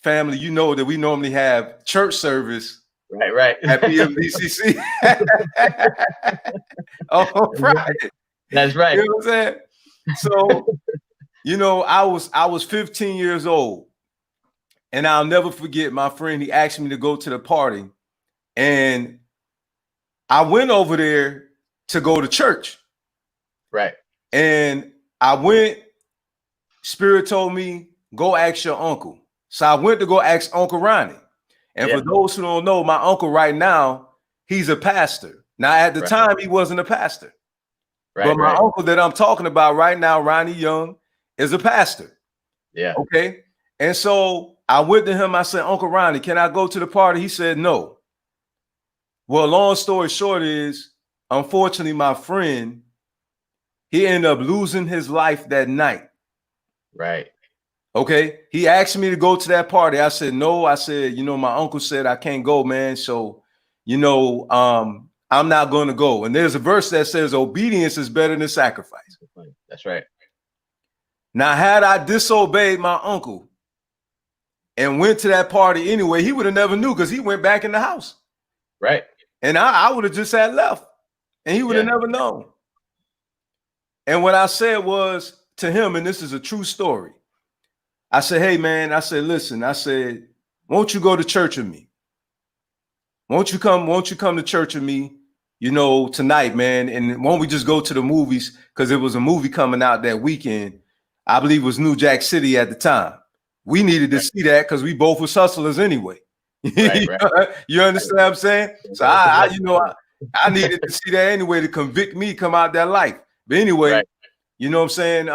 family, you know that we normally have church service. Right. At PMBCC on Friday. That's right. You know what I'm saying? So, I was 15 years old. And I'll never forget my friend, he asked me to go to the party. And I went over there to go to church. Right. And I went, Spirit told me, go ask your uncle. So I went to go ask Uncle Ronnie. And for those who don't know, my uncle right now, he's a pastor. Now, at the time, he wasn't a pastor. Right, but my uncle that I'm talking about right now, Ronnie Young, is a pastor. Yeah. Okay. And so I went to him. I said, Uncle Ronnie, can I go to the party? He said, no. Well, long story short is, unfortunately, my friend, he ended up losing his life that night. Right. Okay. He asked me to go to that party. I said, no. I said, my uncle said I can't go, man. So, I'm not going to go. And there's a verse that says obedience is better than sacrifice. That's right. Now, had I disobeyed my uncle and went to that party anyway, he would have never knew because he went back in the house. Right. And I would have just had left and he would have never known. And what I said was to him, and this is a true story. I said, hey, man, I said, listen, I said, won't you go to church with me? Won't you come to church with me, tonight, man? And won't we just go to the movies? Because there was a movie coming out that weekend. I believe it was New Jack City at the time. We needed to see that because we both was hustlers anyway. Right. You understand what I'm saying? So I needed to see that anyway to convict me, come out that life. But anyway, you know what I'm saying?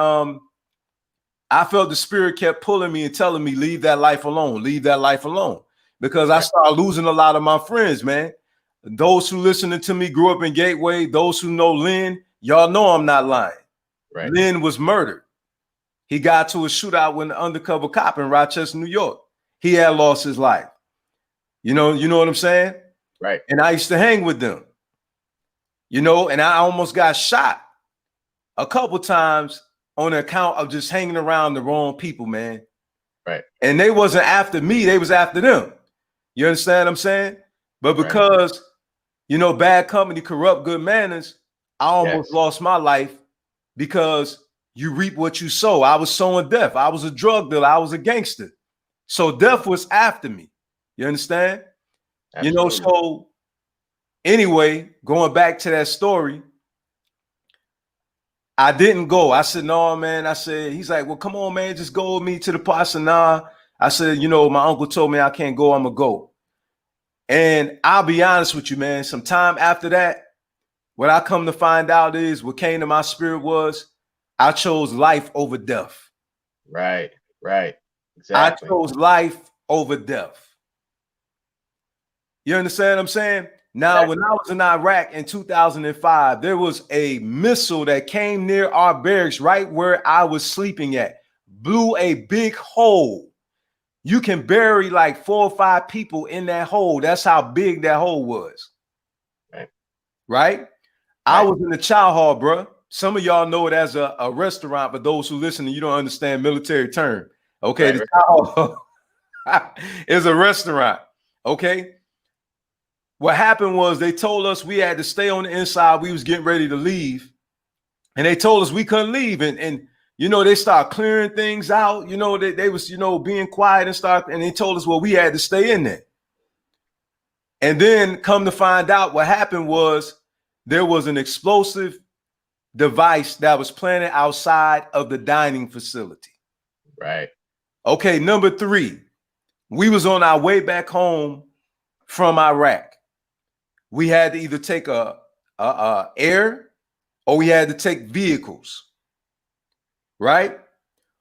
I felt the spirit kept pulling me and telling me, leave that life alone, because I started losing a lot of my friends, man. Those who listening to me grew up in Gateway. Those who know Lynn, y'all know I'm not lying. Right. Lynn was murdered. He got to a shootout with an undercover cop in Rochester, New York. He had lost his life. You know what I'm saying? Right. And I used to hang with them, and I almost got shot a couple times on account of just hanging around the wrong people, man. Right. And they wasn't after me, they was after them. You understand what I'm saying? But because, bad company corrupt good manners, I almost lost my life because you reap what you sow. I was sowing death. I was a drug dealer. I was a gangster. So death was after me. You understand? Absolutely. So anyway, going back to that story, I didn't go. I said, no, man. I said, he's like, well, come on, man, just go with me to the party. Nah. I said, my uncle told me I can't go. I'm going to go. And I'll be honest with you, man. Sometime after that, what I come to find out is what came to my spirit was I chose life over death. Right. Exactly. I chose life over death. You understand what I'm saying? Now, when I was in Iraq in 2005, there was a missile that came near our barracks right where I was sleeping at, blew a big hole. You can bury like 4 or 5 people in that hole. That's how big that hole was. Right? I was in the chow hall, bro. Some of y'all know it as a restaurant, but those who listen, you don't understand military term. Okay, the chow hall is a restaurant. Okay. What happened was they told us we had to stay on the inside. We was getting ready to leave. And they told us we couldn't leave. And they start clearing things out. They was, being quiet and they told us, well, we had to stay in there. And then come to find out what happened was there was an explosive device that was planted outside of the dining facility. Right. Okay. Number 3, we was on our way back home from Iraq. We had to either take a air or we had to take vehicles, right?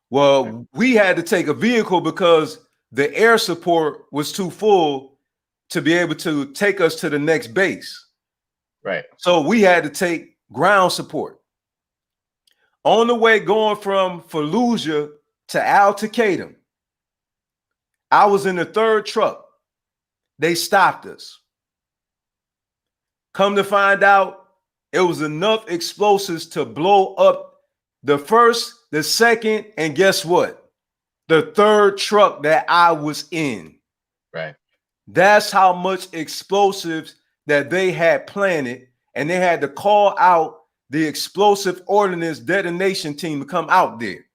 Well, we had to take a vehicle because the air support was too full to be able to take us to the next base. Right. So we had to take ground support. On the way going from Fallujah to Al-Taqadim, I was in the 3rd truck. They stopped us. Come to find out, it was enough explosives to blow up the 1st, the 2nd, and guess what? The 3rd truck that I was in. Right. That's how much explosives that they had planted, and they had to call out the explosive ordnance detonation team to come out there.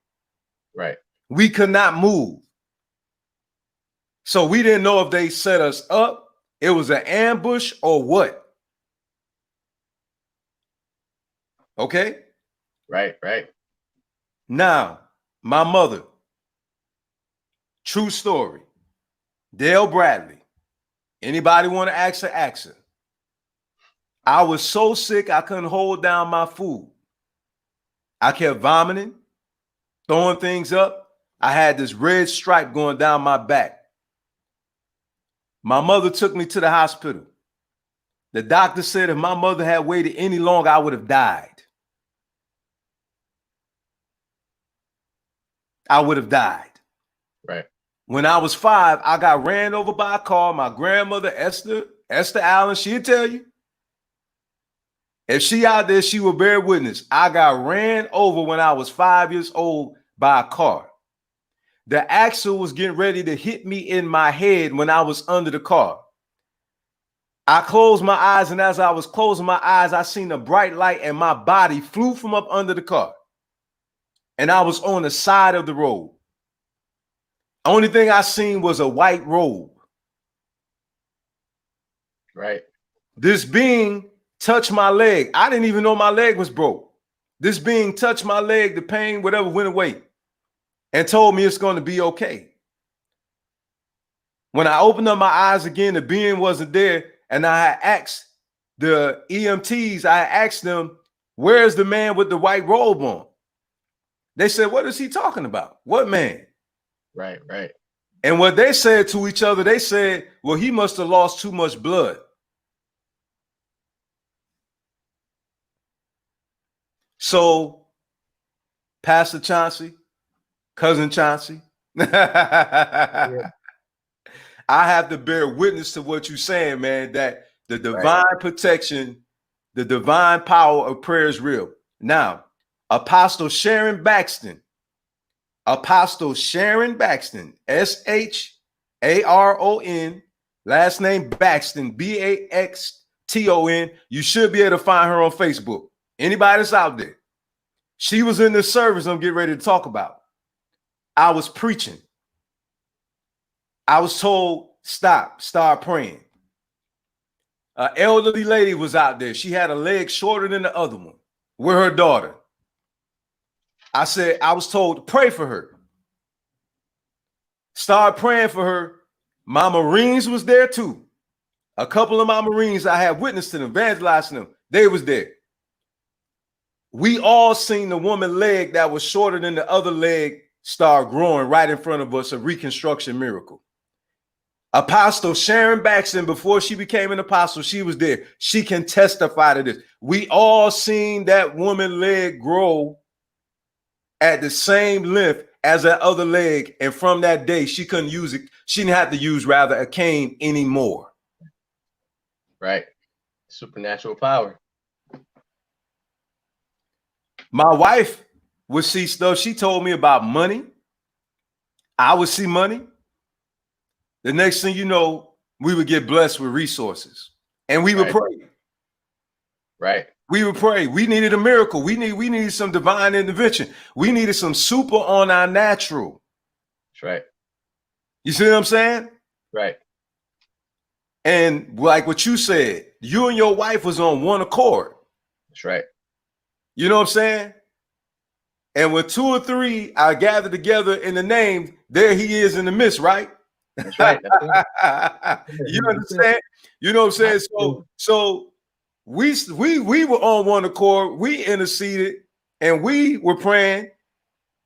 Right. We could not move. So we didn't know if they set us up, it was an ambush or what. Okay. Right. Now, my mother, true story, Dale Bradley. Anybody want to ask her, ask her. I was so sick, I couldn't hold down my food. I kept vomiting, throwing things up. I had this red stripe going down my back. My mother took me to the hospital. The doctor said if my mother had waited any longer, I would have died. I would have died. Right. When I was 5, I got ran over by a car. My grandmother, Esther Allen, she'll tell you. If she out there, she will bear witness. I got ran over when I was 5 years old by a car. The axle was getting ready to hit me in my head when I was under the car. I closed my eyes, and as I was closing my eyes, I seen a bright light, and my body flew from up under the car. And I was on the side of the road. Only thing I seen was a white robe. Right. This being touched my leg. I didn't even know my leg was broke. This being touched my leg, the pain, whatever, went away and told me it's going to be okay. When I opened up my eyes again, the being wasn't there. And I had asked the EMTs, I asked them, where's the man with the white robe on? They said, what is he talking about? What man? Right, right. And what they said to each other, they said, well, he must have lost too much blood. So, Pastor Chauncey, Cousin Chauncey, yeah. I have to bear witness to what you're saying, man, that the divine protection, the divine power of prayer is real. Now, Apostle Sharon Baxton, S-H-A-R-O-N, last name Baxton, B-A-X-T-O-N. You should be able to find her on Facebook. Anybody that's out there. She was in this service I'm getting ready to talk about. I was preaching. I was told, start praying. An elderly lady was out there. She had a leg shorter than the other one with her daughter. I was told to pray for her. Start praying for her. My Marines was there too. A couple of my Marines, I had witnessed to them, evangelizing them. They was there. We all seen the woman leg that was shorter than the other leg start growing right in front of us, a reconstruction miracle. Apostle Sharon Baxton, before she became an apostle, she was there. She can testify to this. We all seen that woman leg grow at the same length as that other leg. And from that day, she couldn't use it. She didn't have to use rather a cane anymore. Right. Supernatural power. My wife would see stuff. She told me about money. I would see money. The next thing you know, we would get blessed with resources. And we would pray. Right. We would pray. We needed a miracle. We needed some divine intervention. We needed some super on our natural. That's right. You see what I'm saying? Right. And like what you said, you and your wife was on one accord. That's right. You know what I'm saying? And when 2 or 3 are gathered together in the name, there he is in the midst, right? That's right. That's right. You understand? You know what I'm saying? So we were on one accord. We interceded and we were praying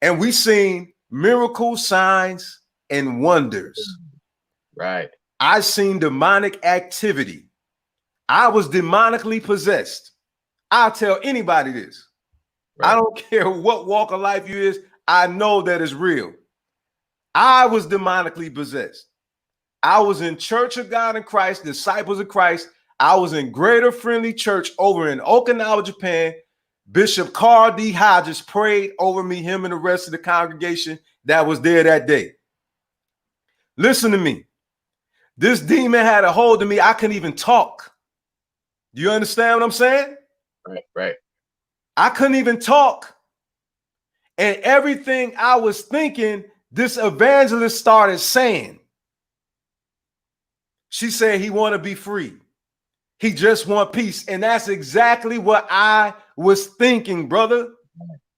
and we seen miracles, signs, and wonders. Right. I seen demonic activity. I was demonically possessed. I'll tell anybody this. Right. I don't care what walk of life you is. I know that it's real. I was demonically possessed. I was in Church of God in Christ, Disciples of Christ. I was in Greater Friendly Church over in Okinawa, Japan. Bishop Carl D. Hodges prayed over me, him and the rest of the congregation that was there that day. Listen to me. This demon had a hold of me. I couldn't even talk. Do you understand what I'm saying? Right, right. I couldn't even talk. And everything I was thinking, this evangelist started saying. She said he want to be free. He just want peace. And that's exactly what I was thinking, brother.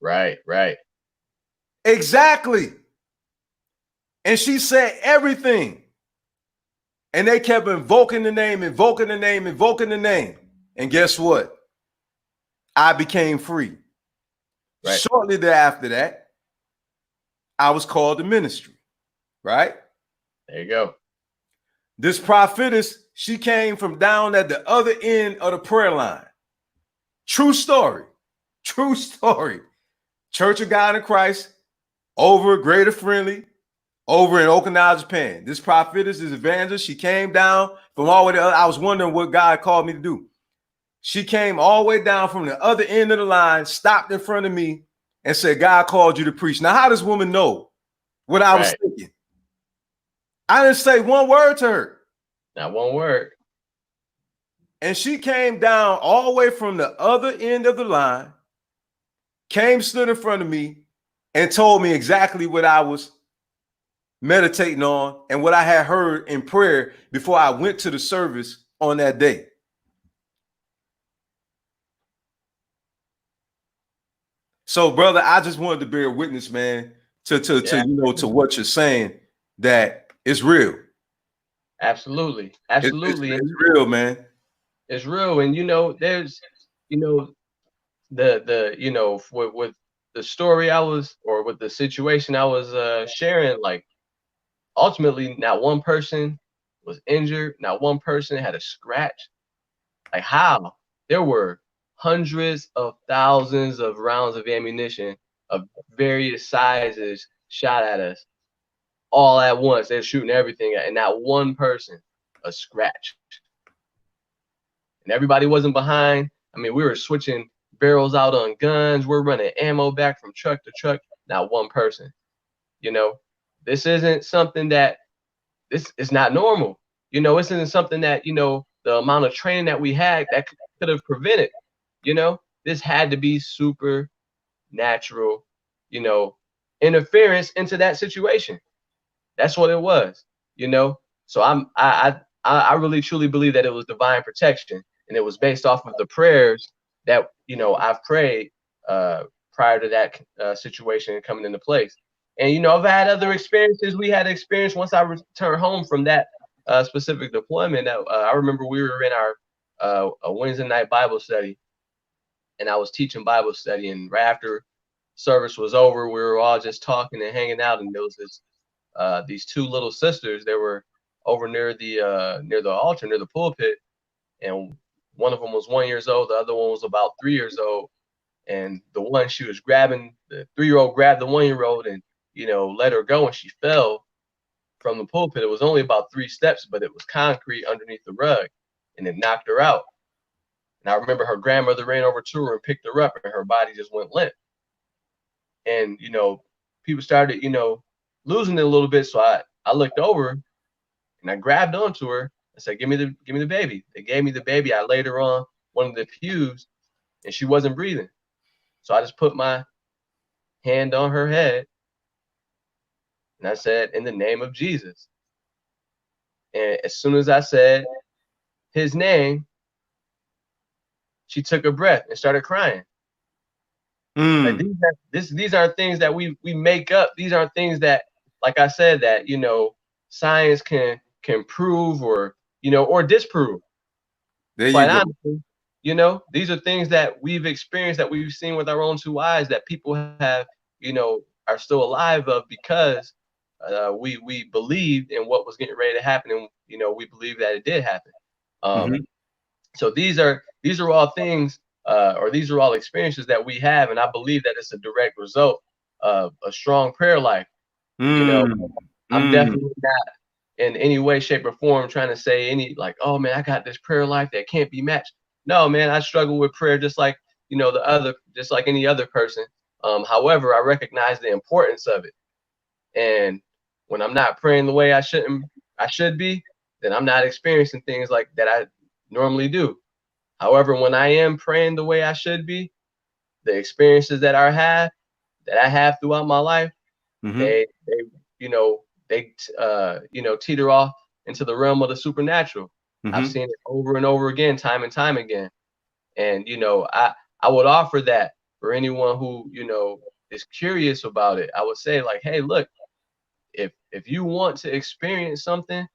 Right, right. Exactly. And she said everything. And they kept invoking the name, invoking the name, invoking the name. And guess what? I became free. Right. Shortly thereafter that, I was called to ministry. Right? There you go. This prophetess, she came from down at the other end of the prayer line. True story. True story. Church of God in Christ, over Greater Friendly, over in Okinawa, Japan. This prophetess is evangelist. She came down from all the way to I was wondering what God called me to do. She came all the way down from the other end of the line, stopped in front of me, and said, God called you to preach. Now, how does woman know what I was thinking? I didn't say one word to her. Not one word. And she came down all the way from the other end of the line, came, stood in front of me, and told me exactly what I was meditating on and what I had heard in prayer before I went to the service on that day. So, brother, I just wanted to bear witness, man, to what you're saying, that it's real. Absolutely. It's real, man. It's real. And there's the with the story with the situation I was sharing, like ultimately not one person was injured, not one person had a scratch. Like how? There were hundreds of thousands of rounds of ammunition of various sizes shot at us all at once. They're shooting everything and not one person a scratch. And everybody wasn't behind. I mean, we were switching barrels out on guns. We're running ammo back from truck to truck. Not one person. This isn't something that this is not normal. This isn't something that, the amount of training that we had that could have prevented. This had to be supernatural, interference into that situation. That's what it was, So I really truly believe that it was divine protection, and it was based off of the prayers that I've prayed prior to that situation coming into place. And I've had other experiences. We had experience once I returned home from that specific deployment. I remember we were in our a Wednesday night Bible study, and I was teaching Bible study. And right after service was over, we were all just talking and hanging out. And there was these two little sisters. They were over near the altar, near the pulpit, and one of them was 1 year old. The other one was about 3 years old. And the one she was grabbing, the 3-year-old grabbed the 1 year old and let her go, and she fell from the pulpit. It was only about 3 steps, but it was concrete underneath the rug, and it knocked her out. And I remember her grandmother ran over to her and picked her up, and her body just went limp. And people started losing it a little bit. So I looked over and I grabbed onto her. I said, give me the baby. They gave me the baby. I laid her on one of the pews, and she wasn't breathing. So I just put my hand on her head, and I said, in the name of Jesus. And as soon as I said his name, she took a breath and started crying. Like these aren't things that we make up. These aren't things that, like I said, that science can prove or or disprove. Quite honestly, these are things that we've experienced, that we've seen with our own 2 eyes, that people have are still alive of, because we believed in what was getting ready to happen, and we believe that it did happen. So these are all things, or these are all experiences that we have, and I believe that it's a direct result of a strong prayer life. I'm definitely not in any way, shape, or form trying to say oh man, I got this prayer life that can't be matched. No, man, I struggle with prayer just like just like any other person. However, I recognize the importance of it, and when I'm not praying the way I should be, then I'm not experiencing things like that I normally do. However, when I am praying the way I should be, the experiences that I have throughout my life, they teeter off into the realm of the supernatural. I've seen it over and over again, time and time again. And I would offer that for anyone who is curious about it. I would say, like, hey, look, if you want to experience something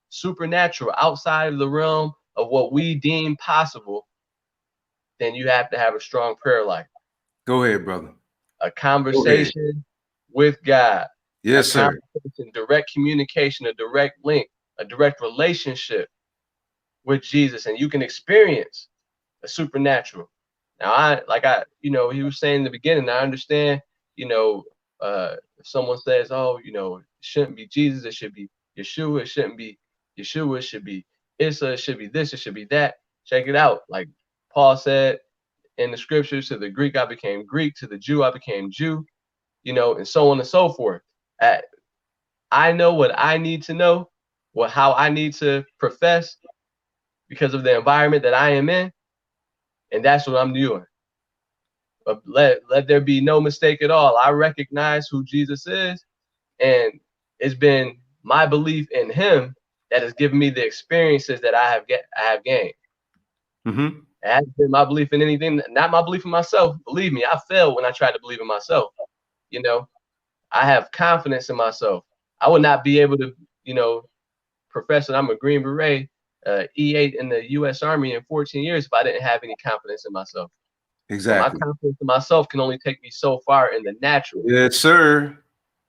supernatural outside of the realm of what we deem possible, then you have to have a strong prayer life. Go ahead, brother. A conversation with God. Yes, sir. Direct communication, a direct link a direct relationship with Jesus, and you can experience a supernatural. Now, he was saying in the beginning, I understand, if someone says, oh, it shouldn't be Jesus, it should be Yeshua, it shouldn't be Yeshua, it should be Issa, it should be this, it should be that. Check it out. Like Paul said in the scriptures, to the Greek, I became Greek, to the Jew, I became Jew, and so on and so forth. I know what I need to know, how I need to profess because of the environment that I am in, and that's what I'm doing. But let there be no mistake at all. I recognize who Jesus is, and it's been my belief in him that has given me the experiences that I have gained. Mm-hmm. It hasn't been my belief in anything, not my belief in myself. Believe me, I failed when I tried to believe in myself. I have confidence in myself. I would not be able to, profess that I'm a Green Beret, E8 in the U.S. Army in 14 years if I didn't have any confidence in myself. Exactly. So my confidence in myself can only take me so far in the natural. Yes, sir.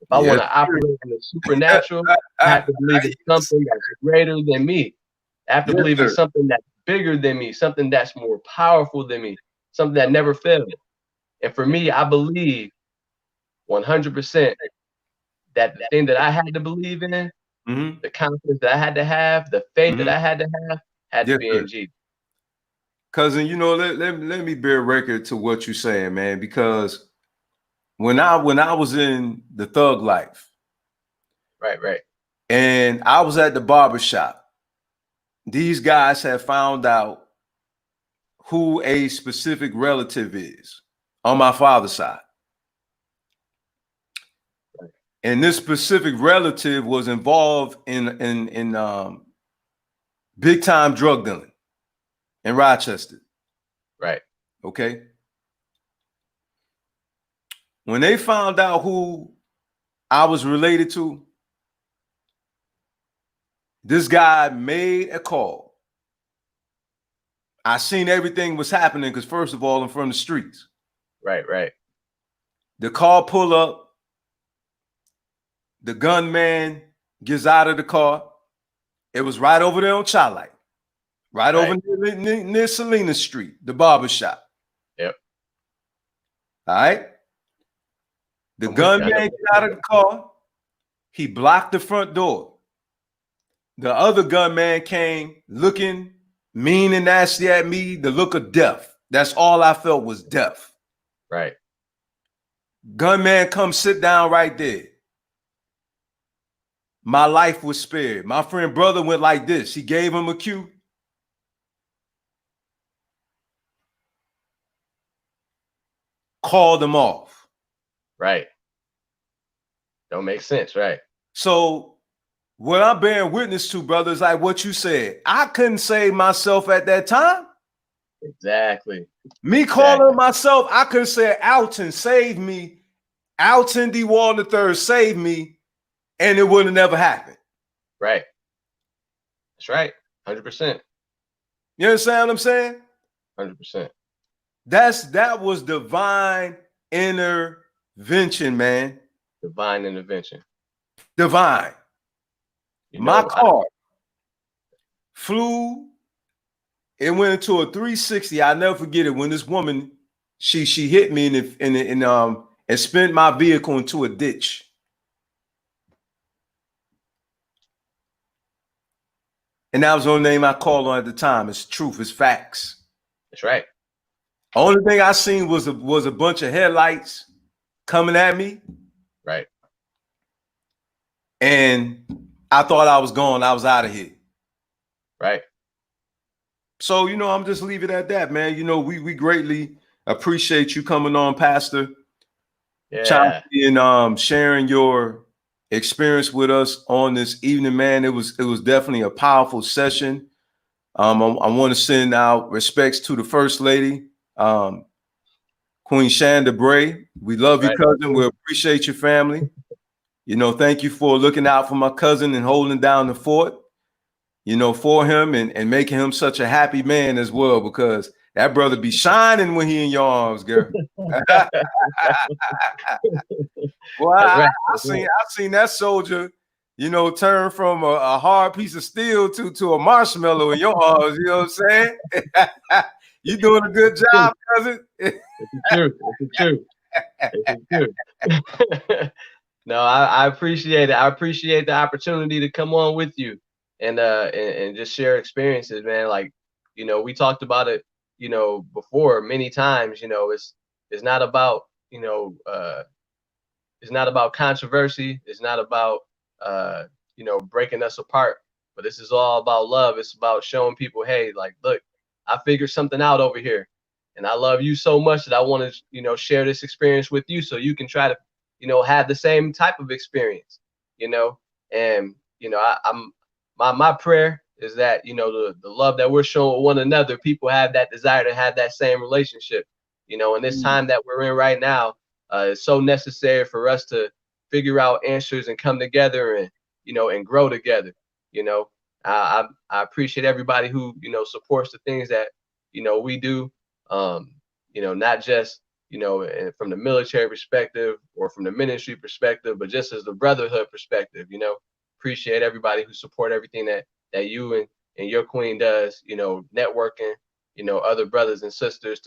If I want to operate in the supernatural, I have to believe in something that's greater than me. I have to believe in something that's bigger than me, something that's more powerful than me, something that never failed. And for me, I believe 100% that the thing that I had to believe in, the confidence that I had to have, the faith that I had to have, had to be in Jesus. Cousin, let me bear record to what you're saying, man, because when I was in the thug life, right, and I was at the barbershop, these guys have found out who a specific relative is on my father's side. Right. And this specific relative was involved in big time drug dealing in Rochester. Right. Okay. When they found out who I was related to, this guy made a call. I seen everything was happening because, first of all, I'm from the streets. Right. The car pull up. The gunman gets out of the car. It was right over there on Charlotte, right over near Selena Street, the barbershop. Yep. All right. The gunman got out of the car. He blocked the front door. The other gunman came looking mean and nasty at me, the look of death. That's all I felt was death. Right. Gunman, come sit down right there. My life was spared. My friend brother went like this. He gave him a cue. Called him off. Right. Don't make sense, right? So what I'm bearing witness to, brother, is like what you said. I couldn't save myself at that time. Exactly. Me calling myself, I could say, Alton, save me. Alton D. Wall III, save me. And it would have never happened. Right. That's right. 100%. You understand what I'm saying? 100%. That was divine intervention, man. Divine intervention. Divine. My car flew. It went into a 360. I'll never forget it when this woman she hit me and spent my vehicle into a ditch. And that was the only name I called on at the time. It's truth, it's facts. That's right. Only thing I seen was a bunch of headlights coming at me. Right. And I thought I was gone. I was out of here. Right. So, I'm just leave it at that, man. We greatly appreciate you coming on, Pastor. Yeah. Chauncey, and sharing your experience with us on this evening, man. It was definitely a powerful session. I want to send out respects to the First Lady, Queen Shanda Bray. We love you, cousin. We appreciate your family. Thank you for looking out for my cousin and holding down the fort, for him and making him such a happy man as well, because that brother be shining when he in your arms, girl. Well, I seen that soldier you know, turn from a hard piece of steel to a marshmallow in your arms. You know what I'm saying? You doing a good job, cousin. It's the truth. It's the truth. It's the truth. No, I appreciate it. I appreciate the opportunity to come on with you and just share experiences, man. Like, you know, we talked about it, you know, before many times. You know, it's not about, you know, it's not about controversy. It's not about you know, breaking us apart. But this is all about love. It's about showing people, hey, like, look, I figured something out over here, and I love you so much that I want to, you know, share this experience with you, so you can try to, you know, have the same type of experience, you know. And you know, I'm my prayer is that, you know, the love that we're showing one another, people have that desire to have that same relationship, you know. In this time that we're in right now, it's so necessary for us to figure out answers and come together and, you know, and grow together. You know, I appreciate everybody who, you know, supports the things that, you know, we do. You know, not just, you know, from the military perspective or from the ministry perspective, but just as the brotherhood perspective. You know, appreciate everybody who support everything that you and your queen does. You know, networking, you know, other brothers and sisters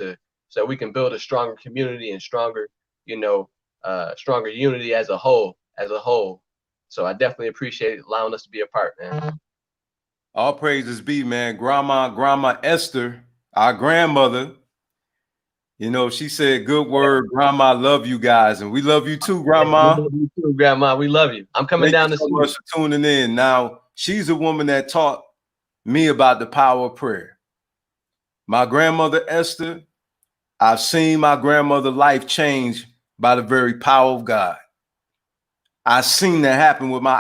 so we can build a stronger community and stronger, you know, stronger unity as a whole. So I definitely appreciate allowing us to be a part, man. All praises be, man. Grandma Esther, our grandmother, you know, she said, good word, Grandma, love you guys. And we love you too, Grandma. We love you too, Grandma. We love you. I'm coming down to see you. Thank you so much for tuning in. Now, she's a woman that taught me about the power of prayer. My grandmother, Esther, I've seen my grandmother's life change by the very power of God. I seen that happen with my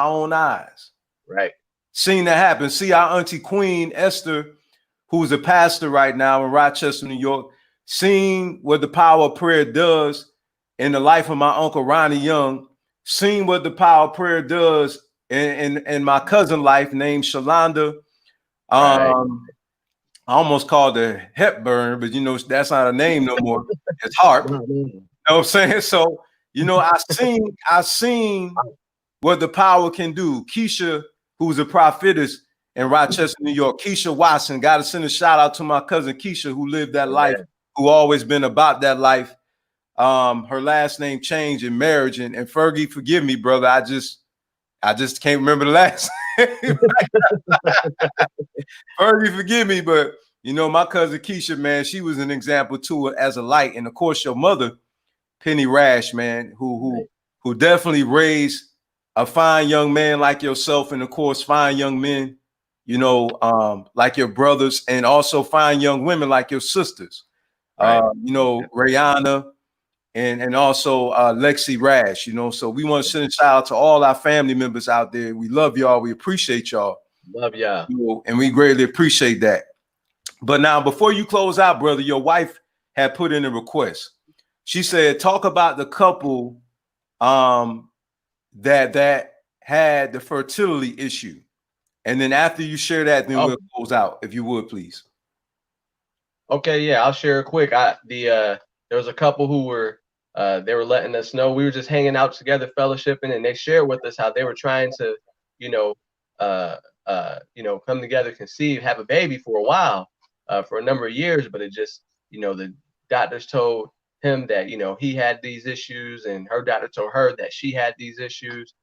own eyes. Right. Seen that happen. See, our auntie Queen Esther, who's a pastor right now in Rochester, New York, seen what the power of prayer does in the life of my uncle Ronnie Young, seen what the power of prayer does in my cousin life named Shalonda. Right. I almost called her Hepburn, but you know, that's not a name no more. It's Harp. You know what I'm saying? So, you know, I seen what the power can do. Keisha, who's a prophetess in Rochester, New York, Keisha Watson, got to send a shout out to my cousin Keisha, who lived that life, who always been about that life. Her last name changed in marriage, and Fergie, forgive me, brother. I just can't remember the last. Fergie, forgive me, but you know, my cousin Keisha, man, she was an example too as a light. And of course, your mother, Penny Rash, man, who definitely raised a fine young man like yourself, and of course, fine young men, you know, like your brothers, and also fine young women like your sisters. Right. You know, Rihanna and also Lexi Rash, you know. So we want to send a shout out to all our family members out there. We love y'all. We appreciate y'all. Love y'all. You know, and we greatly appreciate that. But now, before you close out, brother, your wife had put in a request. She said, talk about the couple that had the fertility issue. And then after you share that, then we'll close out, if you would, please. Okay, yeah, I'll share it quick. There was a couple who were they were letting us know. We were just hanging out together, fellowshipping, and they shared with us how they were trying to, you know, come together, conceive, have a baby for a while, for a number of years, but it just, you know, the doctors told him that, you know, he had these issues, and her doctor told her that she had these issues.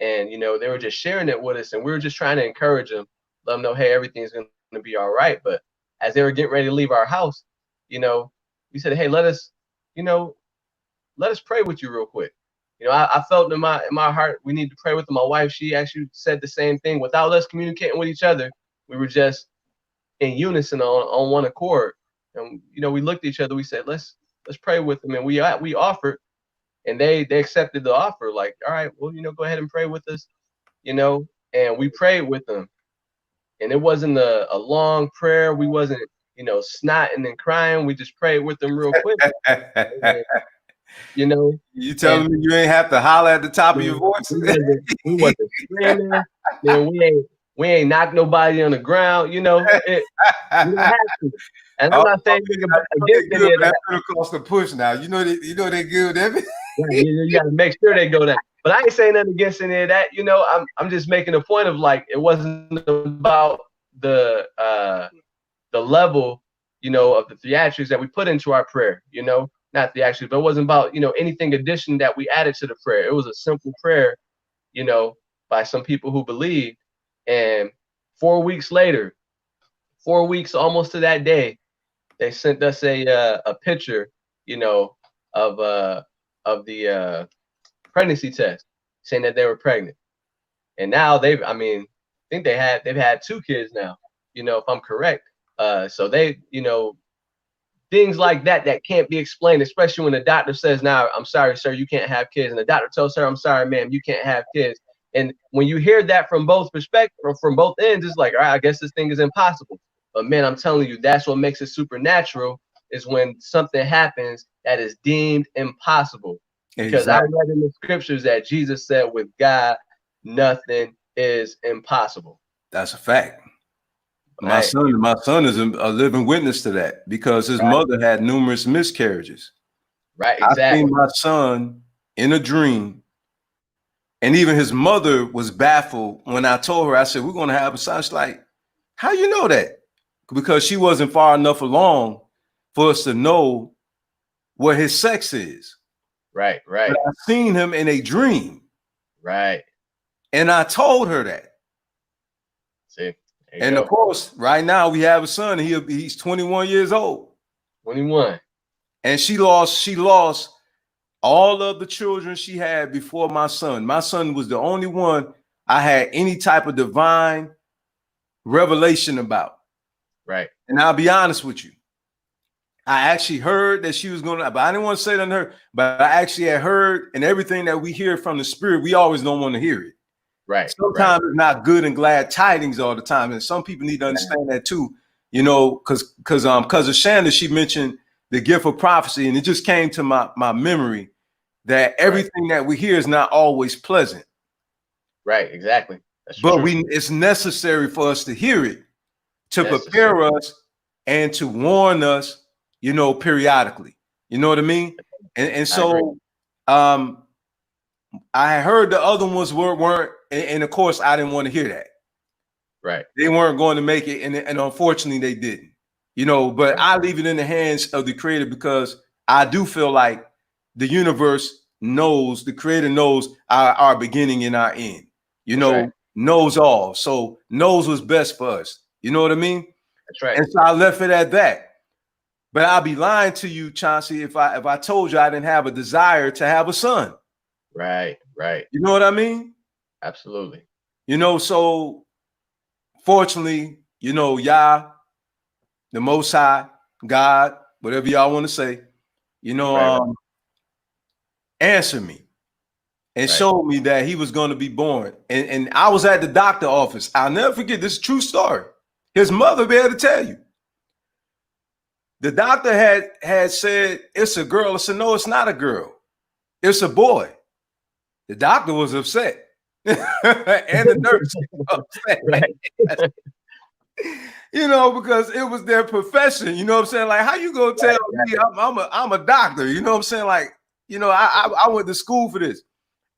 And, you know, they were just sharing it with us, and we were just trying to encourage them, let them know, hey, everything's going to be all right. But as they were getting ready to leave our house, you know, we said, hey, let us pray with you real quick. You know, I felt in my heart, we need to pray with them. My wife, she actually said the same thing. Without us communicating with each other, we were just in unison on one accord. And, you know, we looked at each other, we said, let's pray with them. And we offered, and they accepted the offer. Like, all right, well, you know, go ahead and pray with us, you know. And we prayed with them. And it wasn't a long prayer. We wasn't, you know, snotting and crying. We just prayed with them real quick. And, you know, you telling me you ain't have to holler at the top of your voice? We wasn't screaming. Man, we ain't knocked nobody on the ground. You know, you don't have to. And I'm not saying against any of that. Pentecostal push now. You know they good, Evan. You got to make sure they go down. But I ain't saying nothing against any of that. You know, I'm just making a point of like it wasn't about the level, you know, of the theatrics that we put into our prayer, you know, not theatrics, but it wasn't about, you know, anything addition that we added to the prayer. It was a simple prayer, you know, by some people who believed. And 4 weeks later, 4 weeks almost to that day, they sent us a picture, you know, of the pregnancy test, saying that they were pregnant. And now I mean, I think they've had 2 kids now, you know, if I'm correct. So they, you know, things like that that can't be explained, especially when the doctor says, "Now, I'm sorry, sir, you can't have kids," and the doctor tells her, "I'm sorry, ma'am, you can't have kids." And when you hear that from both perspectives or from both ends, it's like, all right, I guess this thing is impossible. But man, I'm telling you, that's what makes it supernatural is when something happens that is deemed impossible. Because I read in the scriptures that Jesus said, with God, nothing is impossible. That's a fact. My son is a living witness to that because his mother had numerous miscarriages. Right, exactly. I seen my son in a dream, and even his mother was baffled when I told her, I said, we're going to have a son. She's like, how you know that? Because she wasn't far enough along for us to know what his sex is. Right, right. But I seen him in a dream. Right. And I told her that. See. And of course, right now we have a son. He's 21 years old. 21. And she lost all of the children she had before my son. My son was the only one I had any type of divine revelation about. Right. And I'll be honest with you. I actually heard that she was going to, but I didn't want to say that to her, but I actually had heard, and everything that we hear from the spirit, we always don't want to hear it. Right. Sometimes it's not good and glad tidings all the time. And some people need to understand that too, you know, because of Shanda, she mentioned the gift of prophecy, and it just came to my memory that everything that we hear is not always pleasant. Right, exactly. That's but true. It's necessary for us to hear it, to prepare us and to warn us, you know, periodically. You know what I mean? And so I heard the other ones weren't, and of course I didn't want to hear that. Right. They weren't going to make it, and unfortunately they didn't. You know, but I leave it in the hands of the creator because I do feel like the universe knows, the creator knows our beginning and our end. You know, knows all. So knows what's best for us. You know what I mean? That's right. And so I left it at that. But I'll be lying to you, Chauncey, if I told you I didn't have a desire to have a son. Right, right. You know what I mean? Absolutely. You know, so fortunately, you know, Yah, the Most High, God, whatever y'all want to say, you know, answered me and showed me that he was going to be born. And I was at the doctor's office. I'll never forget, this is a true story. His mother be able to tell you. The doctor had said, it's a girl. I said, no, it's not a girl. It's a boy. The doctor was upset. And the nurse was upset. You know, because it was their profession. You know what I'm saying? Like, how you gonna tell me I'm a doctor? You know what I'm saying? Like, you know, I went to school for this.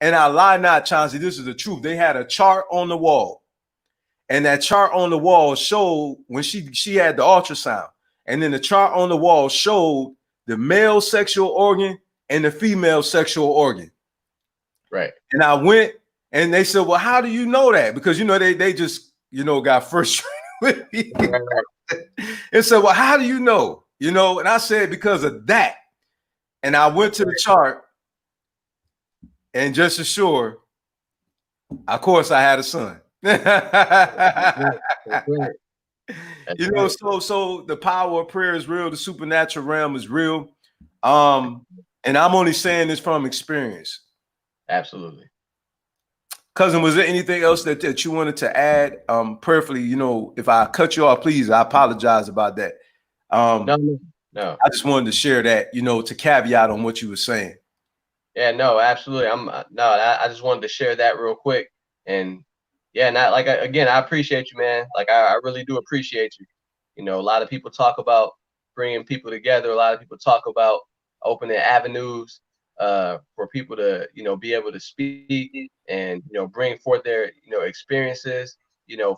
And I lie not, Chauncey, this is the truth. They had a chart on the wall. And that chart on the wall showed when she had the ultrasound. And then the chart on the wall showed the male sexual organ and the female sexual organ. Right. And I went and they said, well, how do you know that? Because, you know, they just, you know, got frustrated with me. And said, well, how do you know? You know, and I said, because of that. And I went to the chart and just as sure, of course, I had a son. You know, so the power of prayer is real. The supernatural realm is real. And I'm only saying this from experience. Absolutely. Cousin, was there anything else that you wanted to add? Prayerfully, you know, if I cut you off, please, I apologize about that. No. I just wanted to share that, you know, to caveat on what you were saying. Yeah, no, absolutely. I just wanted to share that real quick. And yeah, not like again, I appreciate you, man. Like I really do appreciate you. You know, a lot of people talk about bringing people together. A lot of people talk about opening avenues for people to, be able to speak and, bring forth their, experiences,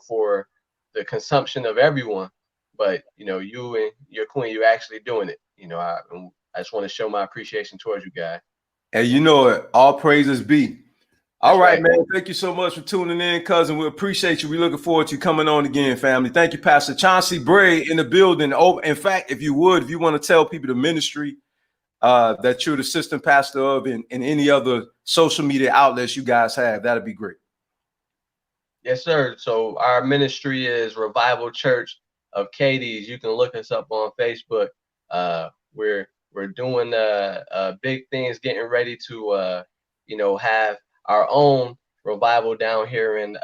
for the consumption of everyone. But, you and your queen, you're actually doing it. I just want to show my appreciation towards you guys. And you know it, all praises be. All That's right, right. man. Thank you so much for tuning in, cousin. We appreciate you. We're looking forward to you coming on again, family. Thank you, Pastor Chauncey Bray in the building. Oh, in fact, if you want to tell people the ministry that you're the assistant pastor of and any other social media outlets you guys have, that'd be great. Yes, sir. So our ministry is Revival Church of Katie's. You can look us up on Facebook. We're doing big things, getting ready to have our own revival down here in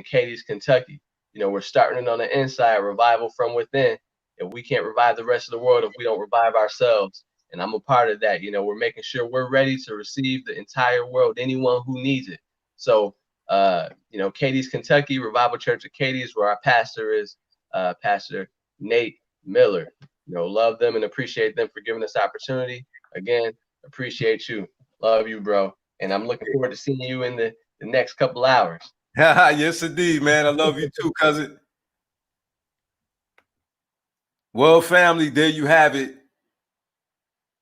Katie's, Kentucky. We're starting it on the inside, revival from within. If we can't revive the rest of the world, if we don't revive ourselves, and I'm a part of that. We're making sure we're ready to receive the entire world, anyone who needs it. So Katie's, Kentucky, Revival Church of Katie's, where our pastor is Pastor Nate Miller. Love them and appreciate them for giving us opportunity. Again, appreciate you. Love you, bro. And I'm looking forward to seeing you in the next couple hours. Yes, indeed, man. I love you too, cousin. Well, family, there you have it.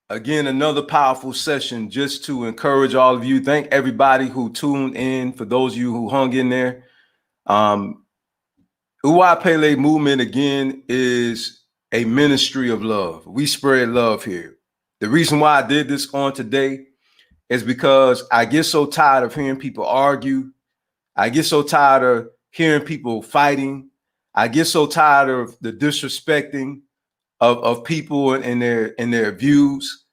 Again, another powerful session just to encourage all of you. Thank everybody who tuned in. For those of you who hung in there. Uwa Pele movement, again, is a ministry of love. We spread love here. The reason why I did this on today is because I get so tired of hearing people argue. I get so tired of hearing people fighting. I get so tired of the disrespecting of people and their views.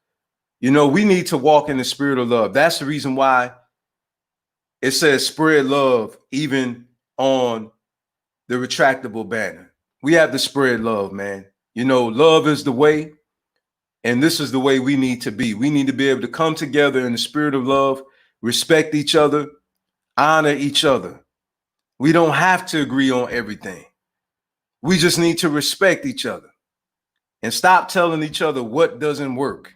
We need to walk in the spirit of love. That's the reason why it says spread love even on the retractable banner. We have to spread love, man. Love is the way, and this is the way we need to be. We need to be able to come together in the spirit of love, respect each other, honor each other. We don't have to agree on everything. We just need to respect each other and stop telling each other what doesn't work.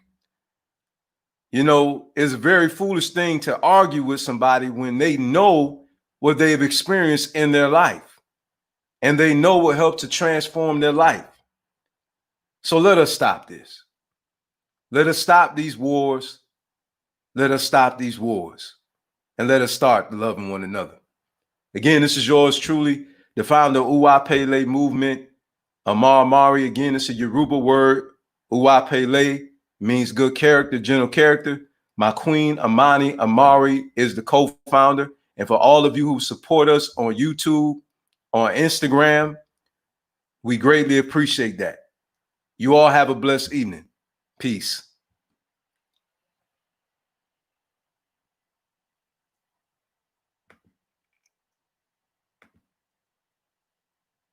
It's a very foolish thing to argue with somebody when they know what they've experienced in their life and they know what helped to transform their life. So let us stop this. Let us stop these wars. Let us stop these wars and let us start loving one another. Again, this is yours truly, the founder of Uwa Pele movement, Amani Amari. Again, it's a Yoruba word. Uwa Pele means good character, gentle character. My queen, Amani Amari, is the co-founder. And for all of you who support us on YouTube, on Instagram, we greatly appreciate that. You all have a blessed evening. Peace.